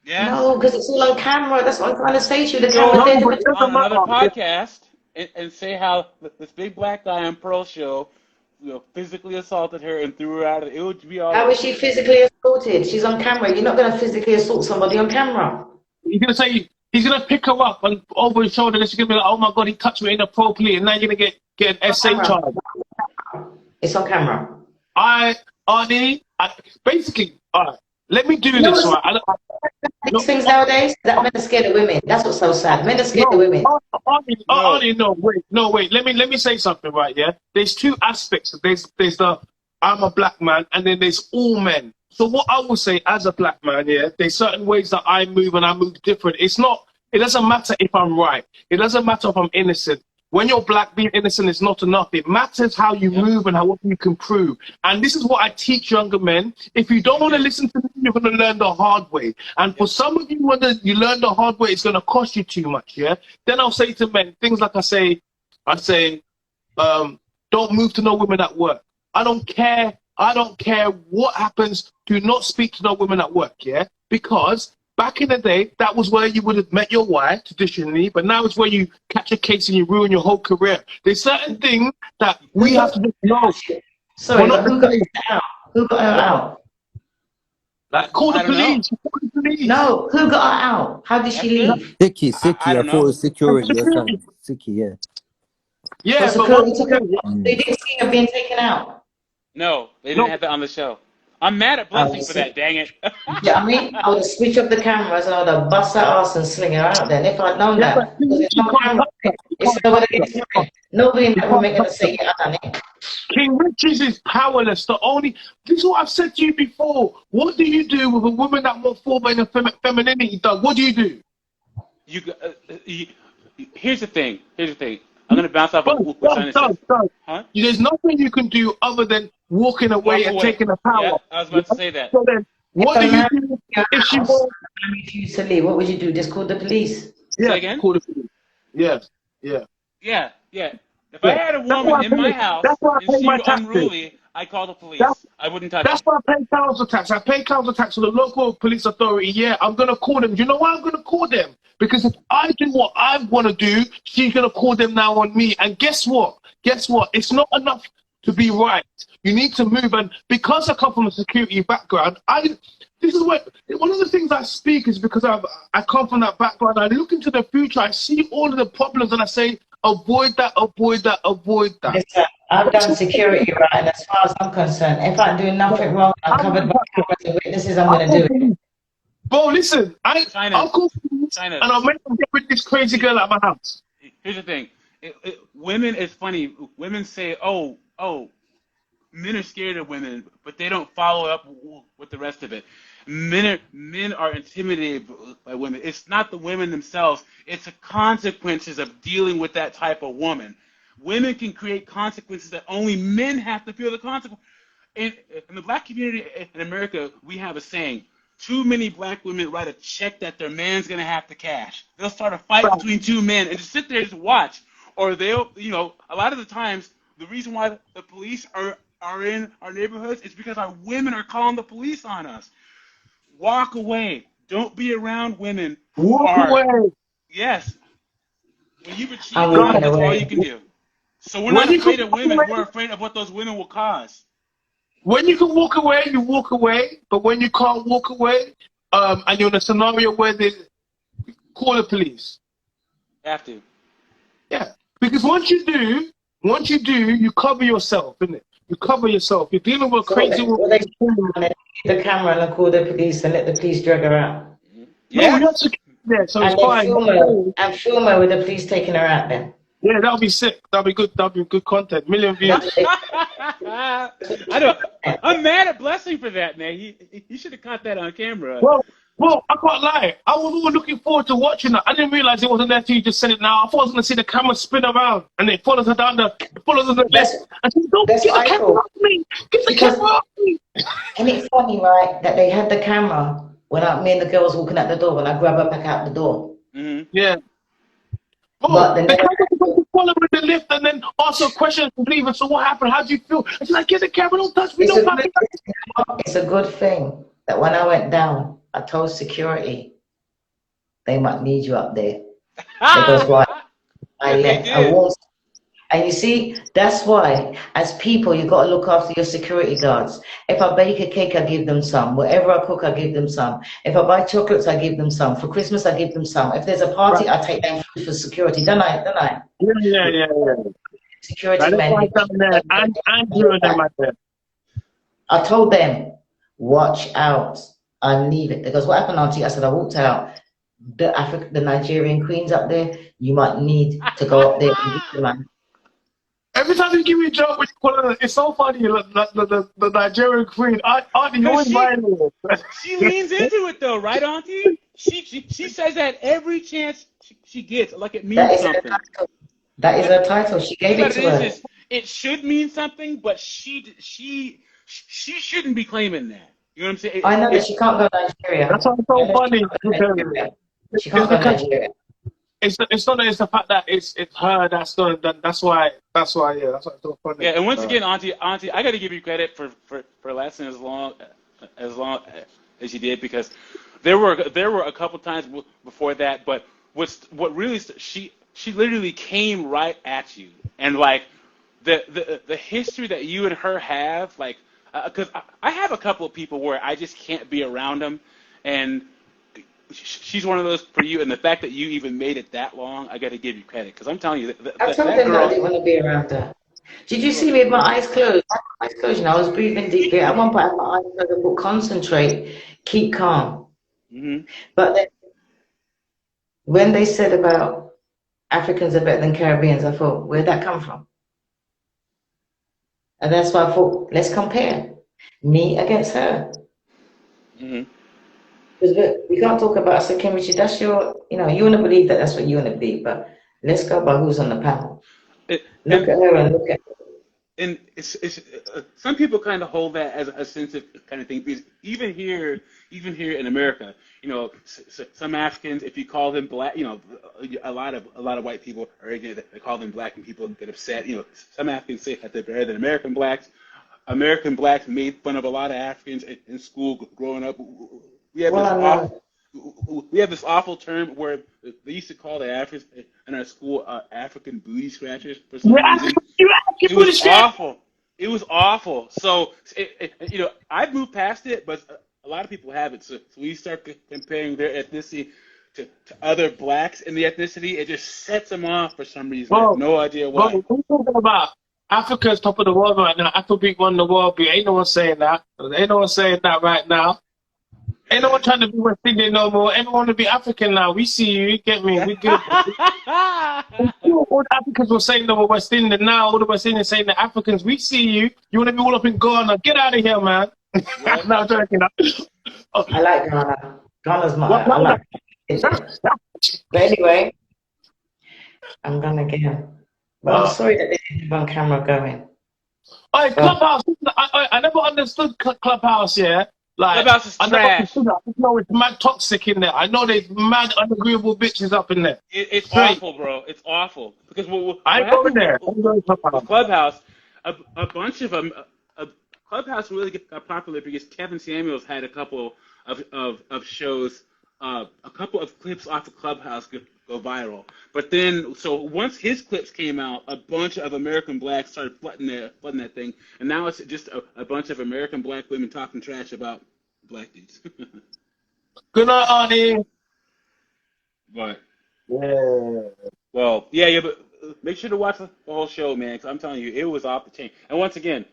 Yeah. No, because it's all on camera. That's what I'm trying to say to you. The Go camera's on another podcast and say how this big black guy on Pearl's show, physically assaulted her and threw her out of it. It would be all. How is she physically assaulted? She's on camera. You're not going to physically assault somebody on camera. You're gonna say he's gonna pick her up and over his shoulder, and she's gonna be like, "Oh my God, he touched me inappropriately," and now you're gonna get an SA charge. It's on camera. Basically, all right. Let me do this, right? These things nowadays, that men are scared of women. That's what's so sad. Men are scared of women. Wait. Let me say something, right? Yeah. There's two aspects. There's the I'm a black man, and then there's all men. So what I will say as a black man, yeah, there's certain ways that I move, and I move different. It doesn't matter if I'm right. It doesn't matter if I'm innocent. When you're black, being innocent is not enough. It matters how you move and what you can prove. And this is what I teach younger men. If you don't want to listen to me, you're going to learn the hard way. And for some of you, when you learn the hard way, it's going to cost you too much, yeah? Then I'll say to men, things like I say, don't move to no women at work. I don't care what happens. Do not speak to no women at work, yeah? Because back in the day, that was where you would have met your wife, traditionally, but now it's where you catch a case and you ruin your whole career. There's certain things that we have to just know. Sorry, but who got her out? Who got her out? Like, call the police. No, who got her out? How did she leave? Sicky, I thought it was security or something. Sicky, yeah. Yeah, security took her. They didn't see her being taken out. No, they didn't have that on the show. I'm mad at Blessing for that, dang it. Yeah, I mean, I would have switched up the cameras and I would have bust her ass and sling her out then if I'd known that. Because it's on camera. Nobody in that room ain't going to say, yeah, I done it. King Richards is powerless. This is what I've said to you before. What do you do with a woman that won't fall in femininity, Doug? What do you do? Here's the thing. I'm going to bounce off what China says. Huh? There's nothing you can do other than walking away and taking the power. Yeah, I was about to say that. So then, what do you do if she won't? Refuse to leave, what would you do? Just call the police? Yeah, again? Call the police. Yeah. If I had a woman in my house and she was unruly, I'd call the police. I wouldn't touch her. That's why I pay council tax. I pay council tax to the local police authority. Yeah, I'm going to call them. Do you know why I'm going to call them? Because if I do what I want to do, she's going to call them now on me. And guess what? It's not enough to be right. You need to move. And because I come from a security background, this is what one of the things I speak is because I come from that background. I look into the future. I see all of the problems and I say, avoid that. Yes, I've done security, right? And as far as I'm concerned, if I'm doing nothing wrong, I'm covered by cameras and witnesses, I'm going to do it. Bro, listen, I'll call police and I'll make them get rid of this crazy girl out of my house. Here's the thing. Women, it's funny. Women say, oh, men are scared of women, but they don't follow up with the rest of it. Men are intimidated by women. It's not the women themselves. It's the consequences of dealing with that type of woman. Women can create consequences that only men have to feel the consequence. In the black community in America, we have a saying, too many black women write a check that their man's going to have to cash. They'll start a fight between two men and just sit there and just watch. Or they'll, a lot of the times, the reason why the police are in our neighborhoods is because our women are calling the police on us. Walk away. Don't be around women who Walk away. Yes. When you've achieved I'm enough, walking that's all away. you can do. So we're When not you can afraid of walk women. away, We're afraid of what those women will cause. when you can walk away, you walk away. But when you can't walk away, and you're in a scenario where they call the police. Have to. Yeah, because once you do, you cover yourself, innit? You cover yourself. You're dealing with a So crazy what they woman. the camera and call the police and let the police drag her out. No, we Yeah. have security there, so it's And then fine. film her with the police taking her out then. Yeah, that'll be sick. That'll be good. That'll be good content. Million views. I know. I'm mad at Blessing for that, man. He should have caught that on camera. Well, I can't lie. I was all looking forward to watching that. I didn't realize it wasn't there till you just said it now. I thought I was going to see the camera spin around and it follows her down it follows her to the left. And she said, don't That's get the what I camera thought. off me. Get the camera off me. And it's funny, right, that they had the camera when me and the girl was walking out the door and I grab her back out the door. Mm-hmm. Yeah. But The camera was supposed to follow her in the lift and then ask her questions and leave. And so what happened? How do you feel? And she's like, get the camera, don't touch me, don't touch me. It's a good thing that when I went down, I told security they might need you up there. Because why? I left. I won't. And you see, that's why, as people, you got to look after your security guards. If I bake a cake, I give them some. Whatever I cook, I give them some. If I buy chocolates, I give them some. For Christmas, I give them some. If there's a party, I take them food for security. Don't I? Yeah. Security men. I told them, watch out. I need it. Because what happened, Auntie? I said, I walked out. The Nigerian queens up there, you might need to go up there and get the man. Every time you give me a joke, when you call her, it's so funny. The Nigerian queen, Auntie, you always mind me. She leans into it though, right, Auntie? She says that every chance she gets, like it means something. That is her title. She gave it to her. It should mean something, but she shouldn't be claiming that. You know what I'm saying? I know that she can't go to Nigeria. That's what's so funny. She can't go to Nigeria. It's the fact that it's her that's going. That's why. Yeah, that's why it's so funny. Yeah, and once again, Auntie, I got to give you credit for lasting as long as you did, because there were a couple times before that, but what really she literally came right at you, and like the history that you and her have, like, because I have a couple of people where I just can't be around them, and she's one of those for you, and the fact that you even made it that long, I got to give you credit, because I'm telling you, I told them that I didn't want to be around her. Did you see me with my eyes closed? My eyes closed, and I was breathing deeply. At one point, I had my eyes closed and put concentrate, keep calm. Mm-hmm. But then, when they said about Africans are better than Caribbeans, I thought, where'd that come from? And that's why I thought, let's compare me against her. Mm-hmm. Because we can't talk about us chemistry. That's your, you want to believe that that's what you want to believe, but let's go by who's on the panel. Look at her and look at her. And it's some people kind of hold that as a sensitive kind of thing, because even here in America, some Africans, if you call them black, a lot of white people are ignorant. They call them black, and people get upset. Some Africans say that they're better than American blacks. American blacks made fun of a lot of Africans in school growing up. We have this awful term where they used to call the Africans in our school African booty scratchers for some reason. It was awful. It was awful. So, I've moved past it, but a lot of people haven't. So we start comparing their ethnicity to other blacks in the ethnicity. It just sets them off for some reason. I have no idea why. We're talking about Africa's top of the world right now. Afrobeat won the world beat. Ain't no one saying that. Ain't no one saying that right now. Ain't no one trying to be West Indian no more. Everyone want to be African now. We see you. You get me? We good. All the Africans were saying they were West Indian. Now all the West Indians saying the Africans. We see you. You want to be all up in Ghana. Get out of here, man. No, I'm joking. I like Ghana. Ghana's I like it. But anyway, I'm gonna get him. But I'm sorry that they didn't have on camera going. Clubhouse. I never understood Clubhouse, yeah. Like, Clubhouse is trash. I just know it's mad toxic in there. I know there's mad unagreeable bitches up in there. It's awful, bro. It's awful. Because what happened there? With Clubhouse, a bunch of them. Clubhouse really got popular because Kevin Samuels had a couple of shows, a couple of clips off of Clubhouse go viral. But then, so once his clips came out, a bunch of American blacks started flooding that thing, and now it's just a bunch of American black women talking trash about black dudes. Good night, Arnie. But Yeah. well, yeah, but make sure to watch the whole show, man. Because I'm telling you, it was off the chain. And once again,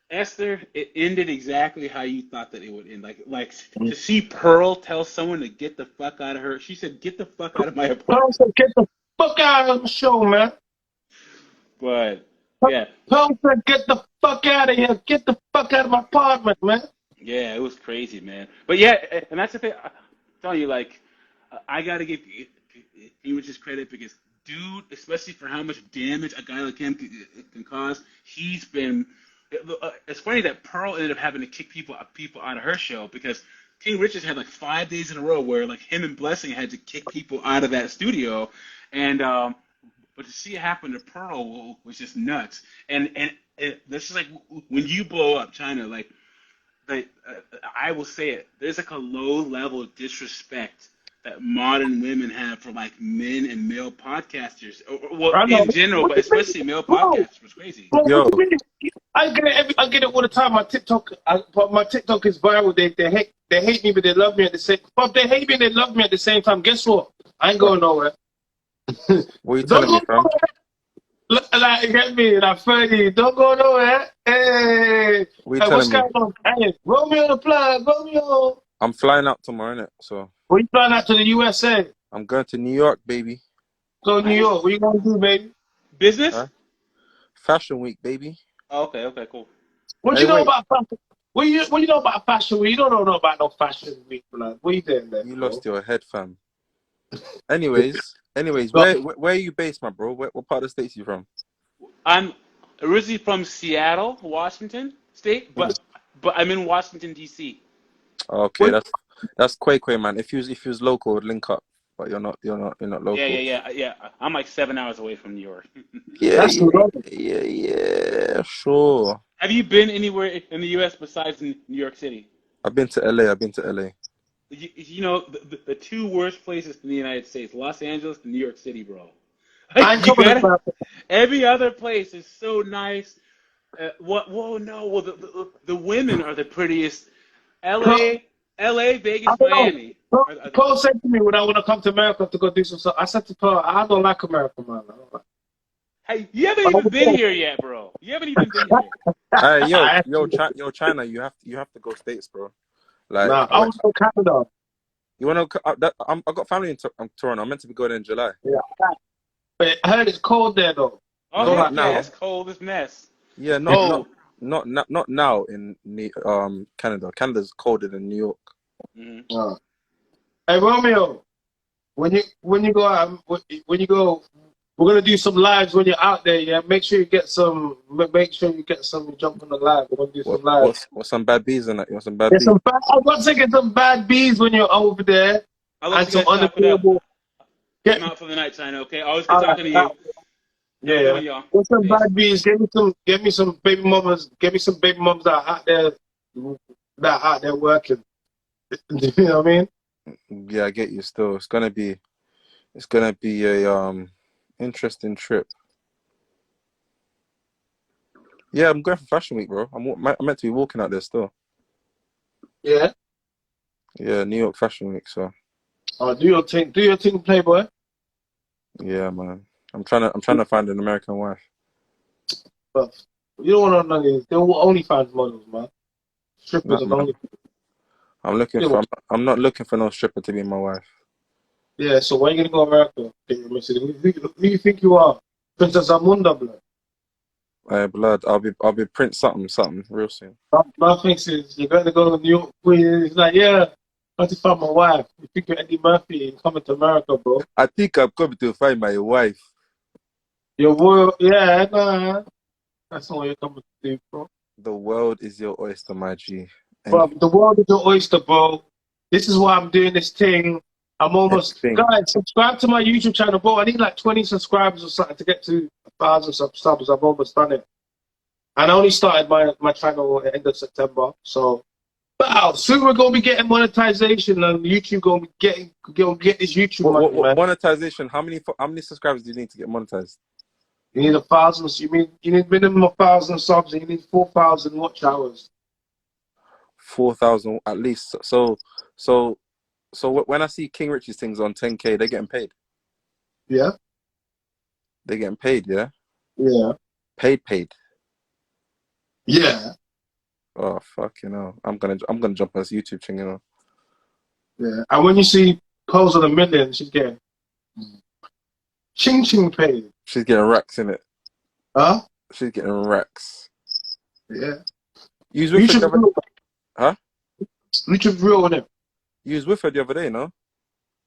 Esther, it ended exactly how you thought that it would end. Like to see Pearl tell someone to get the fuck out of her. She said, "Get the fuck out of my apartment." Pearl said, get the fuck out of the show, man. But yeah, Pearl said, get the fuck out of here. Get the fuck out of my apartment, man. yeah, it was crazy, man. But yeah, and that's the thing. I'm telling you, like, I gotta give you his credit because, dude, especially for how much damage a guy like him can cause, he's been. It's funny that Pearl ended up having to kick people out of her show because King Richards had like 5 days in a row where like him and Blessing had to kick people out of that studio, and but to see it happen to Pearl was just nuts. And this is like when you blow up China, like I will say it. There's like a low level of disrespect that modern women have for like men and male podcasters, well, in general, but especially male podcasters. Was crazy. Yo, I get it all the time. My TikTok is viral. They hate me, but they love me at the same. But they hate me and they love me at the same time. Guess what? I ain't going nowhere. What are you telling me, fam? Like, get me, like 30. Don't go nowhere. Hey, what's going on? Hey, Romeo the plug, Romeo. I'm flying out tomorrow, innit? So. Where you flying out to the USA? I'm going to New York, baby. Go to New York. What you gonna do, baby? Business? Fashion Week, baby. Oh, okay, cool. What you know about fashion? What you know about Fashion Week? You don't know about no Fashion Week, blood. What you doing there? You lost your head, fam. Anyways, where are you based, my bro? What part of the States are you from? I'm originally from Seattle, Washington State, but I'm in Washington D.C. Okay, that's Quay, man. If you was local, would link up, but you're not local. Yeah. I'm like 7 hours away from New York. yeah, sure. Have you been anywhere in the U.S. besides New York City? I've been to LA. You know, the two worst places in the United States, Los Angeles and New York City, bro. Like, every other place is so nice. The women are the prettiest. LA, Vegas, Miami. Paul said to me when I want to come to America to go do some stuff, I said to Paul, I don't like America, man. Hey, you haven't even been here yet, bro. You haven't even been here. Yo, China, you have to go States, bro. Like, nah, I want to go Canada. You want to? I got family in Toronto. I'm meant to be going in July. Yeah, but I heard it's cold there though. Oh, yeah, now it's cold as mess. Yeah, not now in Canada. Canada's colder than New York. Mm-hmm. Hey Romeo, when you go, we're gonna do some lives when you're out there. Yeah, make sure you get some. Jump on the live. We're gonna do some lives. What's some bad bees in that? You want some bad bees? I want to get some bad bees when you're over there. And some unavailable. Get out for the night, China. Okay, always good talking to you. Yeah. What's some bad bees? Give me some baby mamas. Give me some baby mamas that are out there working. You know what I mean? Yeah, I get you. Still, it's gonna be a interesting trip. Yeah, I'm going for Fashion Week, bro. I'm meant to be walking out there still. Yeah. Yeah, New York Fashion Week. So. Oh, do your thing, Playboy. Yeah, man. I'm trying to find an American wife. But you don't want to know. They're OnlyFans models, man. Strippers and OnlyFans. I'm not looking for no stripper to be my wife. Yeah, so why are you gonna go America? Who do you think you are? Princess Amunda, blood. Hey, blood, I'll be Prince something real soon. My thing is you're gonna go to New York. It's like, yeah, I want to find my wife. You think you're Eddie Murphy and coming to America, bro? I think I'm coming to find my wife. Your world, yeah, nah. That's not what you're coming to do, bro. The world is your oyster, my G. Bro, the world is your oyster, bro. This is why I'm doing this thing. I'm almost, guys, subscribe to my YouTube channel, bro. I need like 20 subscribers or something to get to 1,000 subs. I've almost done it. And I only started my channel at the end of September. So Wow, soon we're gonna be getting monetization and YouTube gonna be get this YouTube money, man. Monetization? How many subscribers do you need to get monetized? You need 1,000. You need minimum 1,000 subs, and you need 4,000 watch hours. 4,000 at least. So when I see King Richie's things on 10K, they're getting paid. Yeah. They're getting paid, yeah. Yeah. Paid. Yeah. Oh fucking hell! I'm gonna jump on this YouTube thing, you know. Yeah. And when you see Pose on a million, she's getting ching paid. She's getting racks in it. Huh? She's getting racks. Yeah. You was with her the other day? Huh? YouTube's real, isn't it? You was with her the other day, no?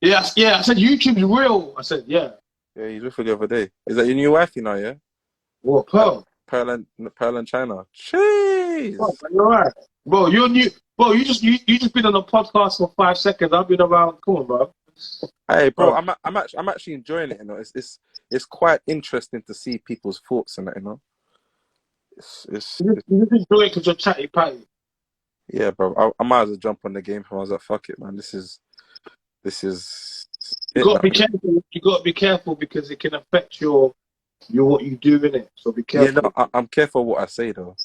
Yeah. I said YouTube's real. I said yeah. Yeah, you was with her the other day. Is that your new wifey now? Yeah. What, Pearl? Pearl and China. Jeez. Oh, you're right, bro. You're new. Bro, you just been on the podcast for 5 seconds. I've been around. Come on, bro. Hey, bro, I'm actually enjoying it. You know, it's quite interesting to see people's thoughts and that. You know, you just enjoy it because you're chatty patty. Yeah, bro. I might as well jump on the game. I was like, fuck it, man. This is. You gotta be careful. You gotta be careful because it can affect your what you do in it. So be careful. Yeah, no, I'm careful what I say though.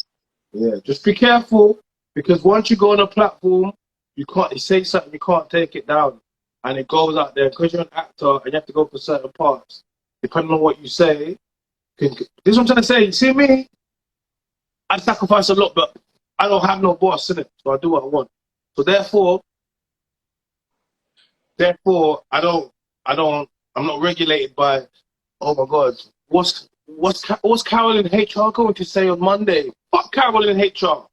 Yeah, just be careful because once you go on a platform, you say something, you can't take it down, and it goes out there because you're an actor and you have to go for certain parts. Depending on what you say, this is what I'm trying to say. You see me? I sacrifice a lot, but I don't have no boss in it, so I do what I want. So therefore, I'm not regulated by, oh my God, what's Carol in HR going to say on Monday? Fuck Carol in HR.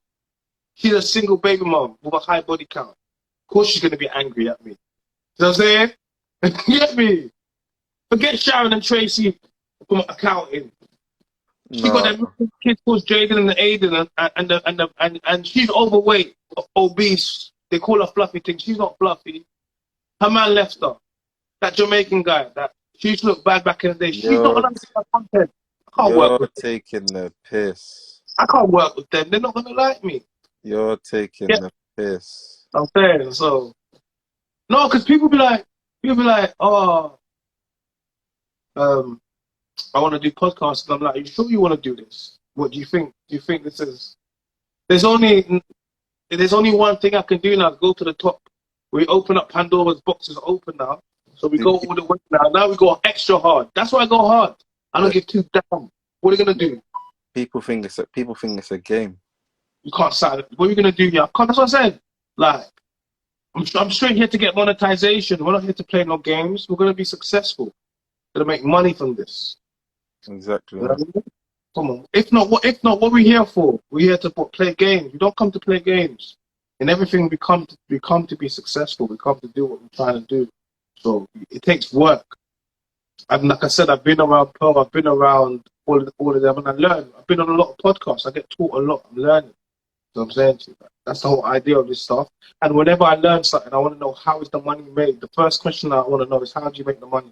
She's a single baby mom with a high body count. Of course she's going to be angry at me. You know what I'm saying? Get me? Forget Sharon and Tracy from accounting. She got them kids called Jaden and Aiden and she's overweight, obese. They call her fluffy thing. She's not fluffy. Her man left her. That Jamaican guy. That she used to look bad back in the day. She's not gonna like my content. I can't work with them. You're taking the piss. I can't work with them. They're not gonna like me. You're taking the piss. I'm saying so. No, because people be like, oh, I want to do podcasts. And I'm like, are you sure you want to do this? What do you think? Do you think this is? There's only one thing I can do now. Go to the top. We open up Pandora's box is open now. So we go all the way now. Now we go extra hard. That's why I go hard. I don't get too down. What are you gonna do? People think it's a game. You can't sign. What are you gonna do here? That's what I said. Like, I'm straight here to get monetization. We're not here to play no games. We're gonna be successful. We're gonna make money from this. Exactly. You know what I mean? Come on. If not, what are we here for? We're here to play games. We don't come to play games. In everything we come to be successful. We come to do what we're trying to do. So it takes work. And like I said, I've been around Pearl, I've been around all of them, and I learn. I've been on a lot of podcasts. I get taught a lot. I'm learning. So I'm saying to you, that's the whole idea of this stuff. And whenever I learn something, I want to know how is the money made. The first question I want to know is how do you make the money?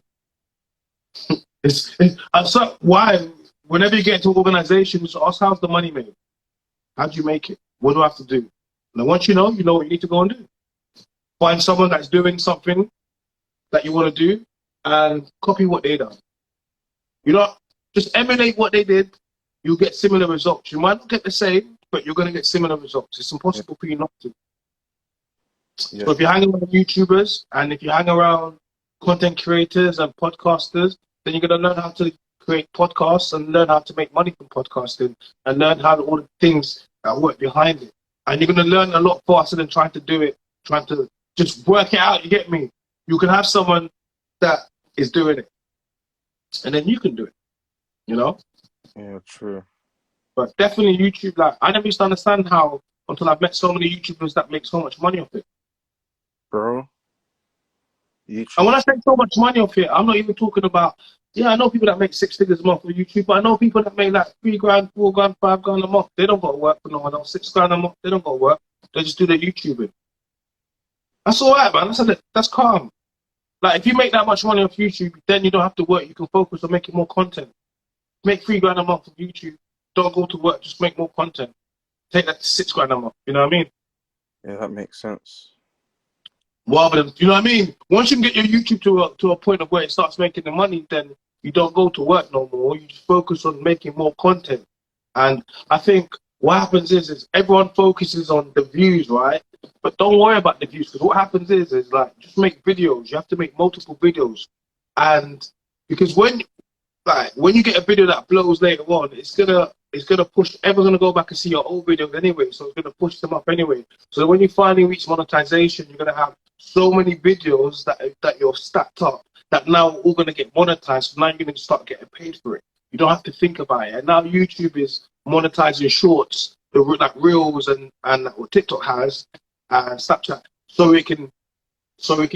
Why? Whenever you get into organizations, ask how's the money made. How do you make it? What do I have to do? And once you know what you need to go and do. Find someone that's doing something that you want to do and copy what they done. You know, just emulate what they did. You'll get similar results. You might not get the same, but you're going to get similar results. It's impossible for you not to. Yeah. So if you're hanging around YouTubers and if you hang around content creators and podcasters, then you're going to learn how to create podcasts and learn how to make money from podcasting and learn how all the things that work behind it. And you're going to learn a lot faster than trying to just work it out. You get me? You can have someone that is doing it, and then you can do it. You know? Yeah, true. But definitely YouTube. Like I never used to understand how until I've met so many YouTubers that make so much money off it. Bro. YouTube. And when I say so much money off it, I'm not even talking about. Yeah, I know people that make 6 figures a month on YouTube, but I know people that make like $3 grand, $4 grand, $5 grand a month. They don't got to work for no one else. $6 grand a month. They don't got to work. They just do their YouTubing. That's all right, man. That's calm. Like if you make that much money off YouTube, then you don't have to work. You can focus on making more content. Make $3 grand a month on YouTube. Don't go to work. Just make more content. Take that to $6 grand a month. You know what I mean? Yeah, that makes sense. Rather than, you know what I mean? Once you can get your YouTube to a point of where it starts making the money, then you don't go to work no more. You just focus on making more content. And I think what happens is everyone focuses on the views, right? But don't worry about the views, because what happens is like, just make videos. You have to make multiple videos. And because when you get a video that blows later on, it's gonna push. Everyone's gonna go back and see your old videos anyway, so it's gonna push them up anyway. So when you finally reach monetization, you're gonna have so many videos that you're stacked up that now all gonna get monetized. So now you're gonna start getting paid for it. You don't have to think about it. And now YouTube is monetizing shorts, like reels and what TikTok has and Snapchat, so it can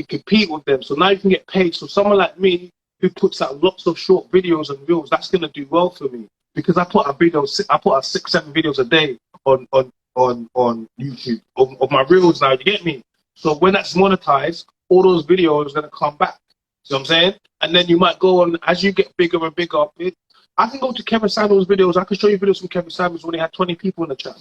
compete with them. So now you can get paid. So someone like me who puts out lots of short videos and reels, that's gonna do well for me because I put out 6-7 videos a day on YouTube of my reels now. You get me? So when that's monetized, all those videos are gonna come back. See what I'm saying? And then you might go on as you get bigger and bigger. I can go to Kevin Samuel's videos. I can show you videos from Kevin Samuel's when he had 20 people in the chat,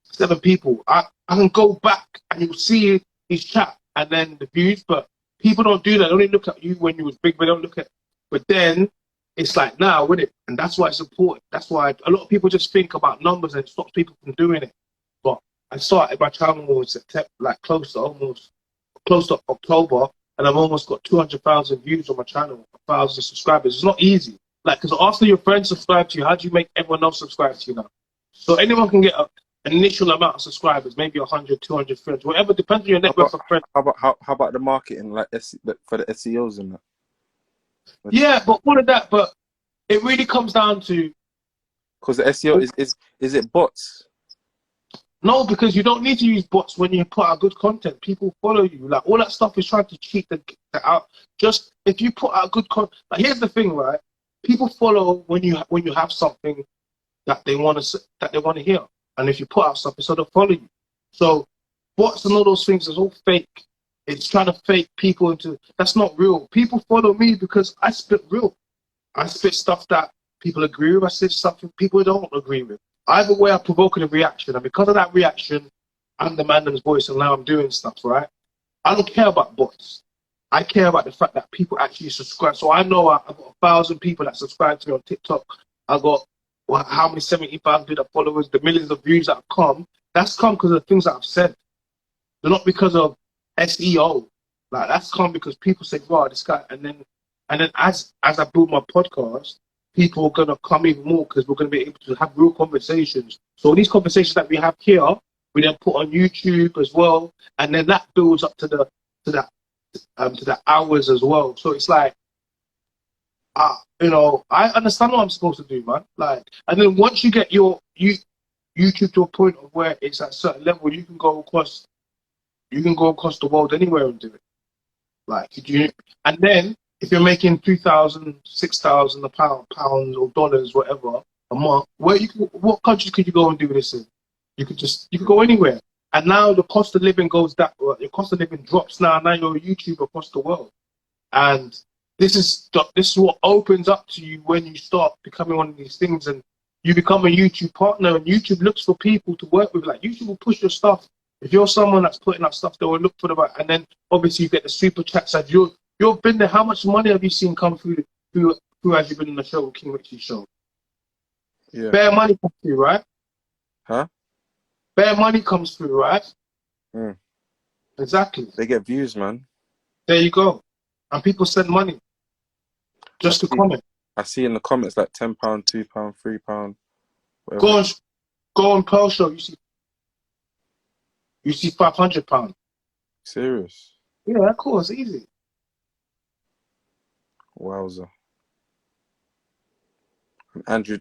7 people. I can go back and you'll see his chat and then the views, but people don't do that. They only look at you when you was big, but they don't look at. But then it's like now, with it, and that's why it's important. That's why a lot of people just think about numbers and it stops people from doing it. But I started my channel in September, like close to October, and I've almost got 200,000 views on my channel, 1,000 subscribers. It's not easy, like, because after your friends subscribe to you, how do you make everyone else subscribe to you now? So anyone can get an initial amount of subscribers, maybe 100, 200 friends, whatever, depends on your network of friends. How about the marketing, like for the SEOs and that? Yeah, but all of that, but it really comes down to, because the SEO is it bots? No, because you don't need to use bots when you put out good content. People follow you. Like, all that stuff is trying to cheat the out. Just if you put out good content. Like, here's the thing, right? People follow when you have something that they want to hear, and if you put out something, so they'll follow you. So bots and all those things is all fake. It's trying to fake people into. That's not real. People follow me because I spit real. I spit stuff that people agree with. I spit stuff that people don't agree with. Either way, I'm provoking a reaction, and because of that reaction, I'm the man voice, and now I'm doing stuff, right? I don't care about bots. I care about the fact that people actually subscribe. So I know I've got 1,000 people that subscribe to me on TikTok. I got how many 70,000 followers, the millions of views that have come. That's come because of the things that I've said. They're not because of SEO. Like, that's come because people say, "Wow, this guy," and then as I build my podcast, people are gonna come even more because we're gonna be able to have real conversations. So these conversations that we have here, we then put on YouTube as well, and then that builds up to the hours as well. So it's like, I understand what I'm supposed to do, man. Like, and then once you get your YouTube to a point of where it's at a certain level, you can go across the world anywhere and do it. Like, and then if you're making 2,000, 6,000 pounds or dollars, whatever, a month, what countries could you go and do this in? You could go anywhere. And now the cost of living goes that way. Your cost of living drops now. Now you're a YouTuber across the world. And this is what opens up to you when you start becoming one of these things and you become a YouTube partner, and YouTube looks for people to work with. Like, YouTube will push your stuff. If you're someone that's putting up stuff, they will look for the right. And then obviously you get the super chats. If you've been there, how much money have you seen come through? Who has you been on the show, King Richie's show? Yeah. Bare money comes through, right? Huh? Bare money comes through, right? Mm. Exactly. They get views, man. There you go. And people send money just to comment. I see in the comments like £10, £2, £3. Whatever. Go on Pearl Show. You see £500. Serious? Yeah, of course, easy. Wowza. Andrew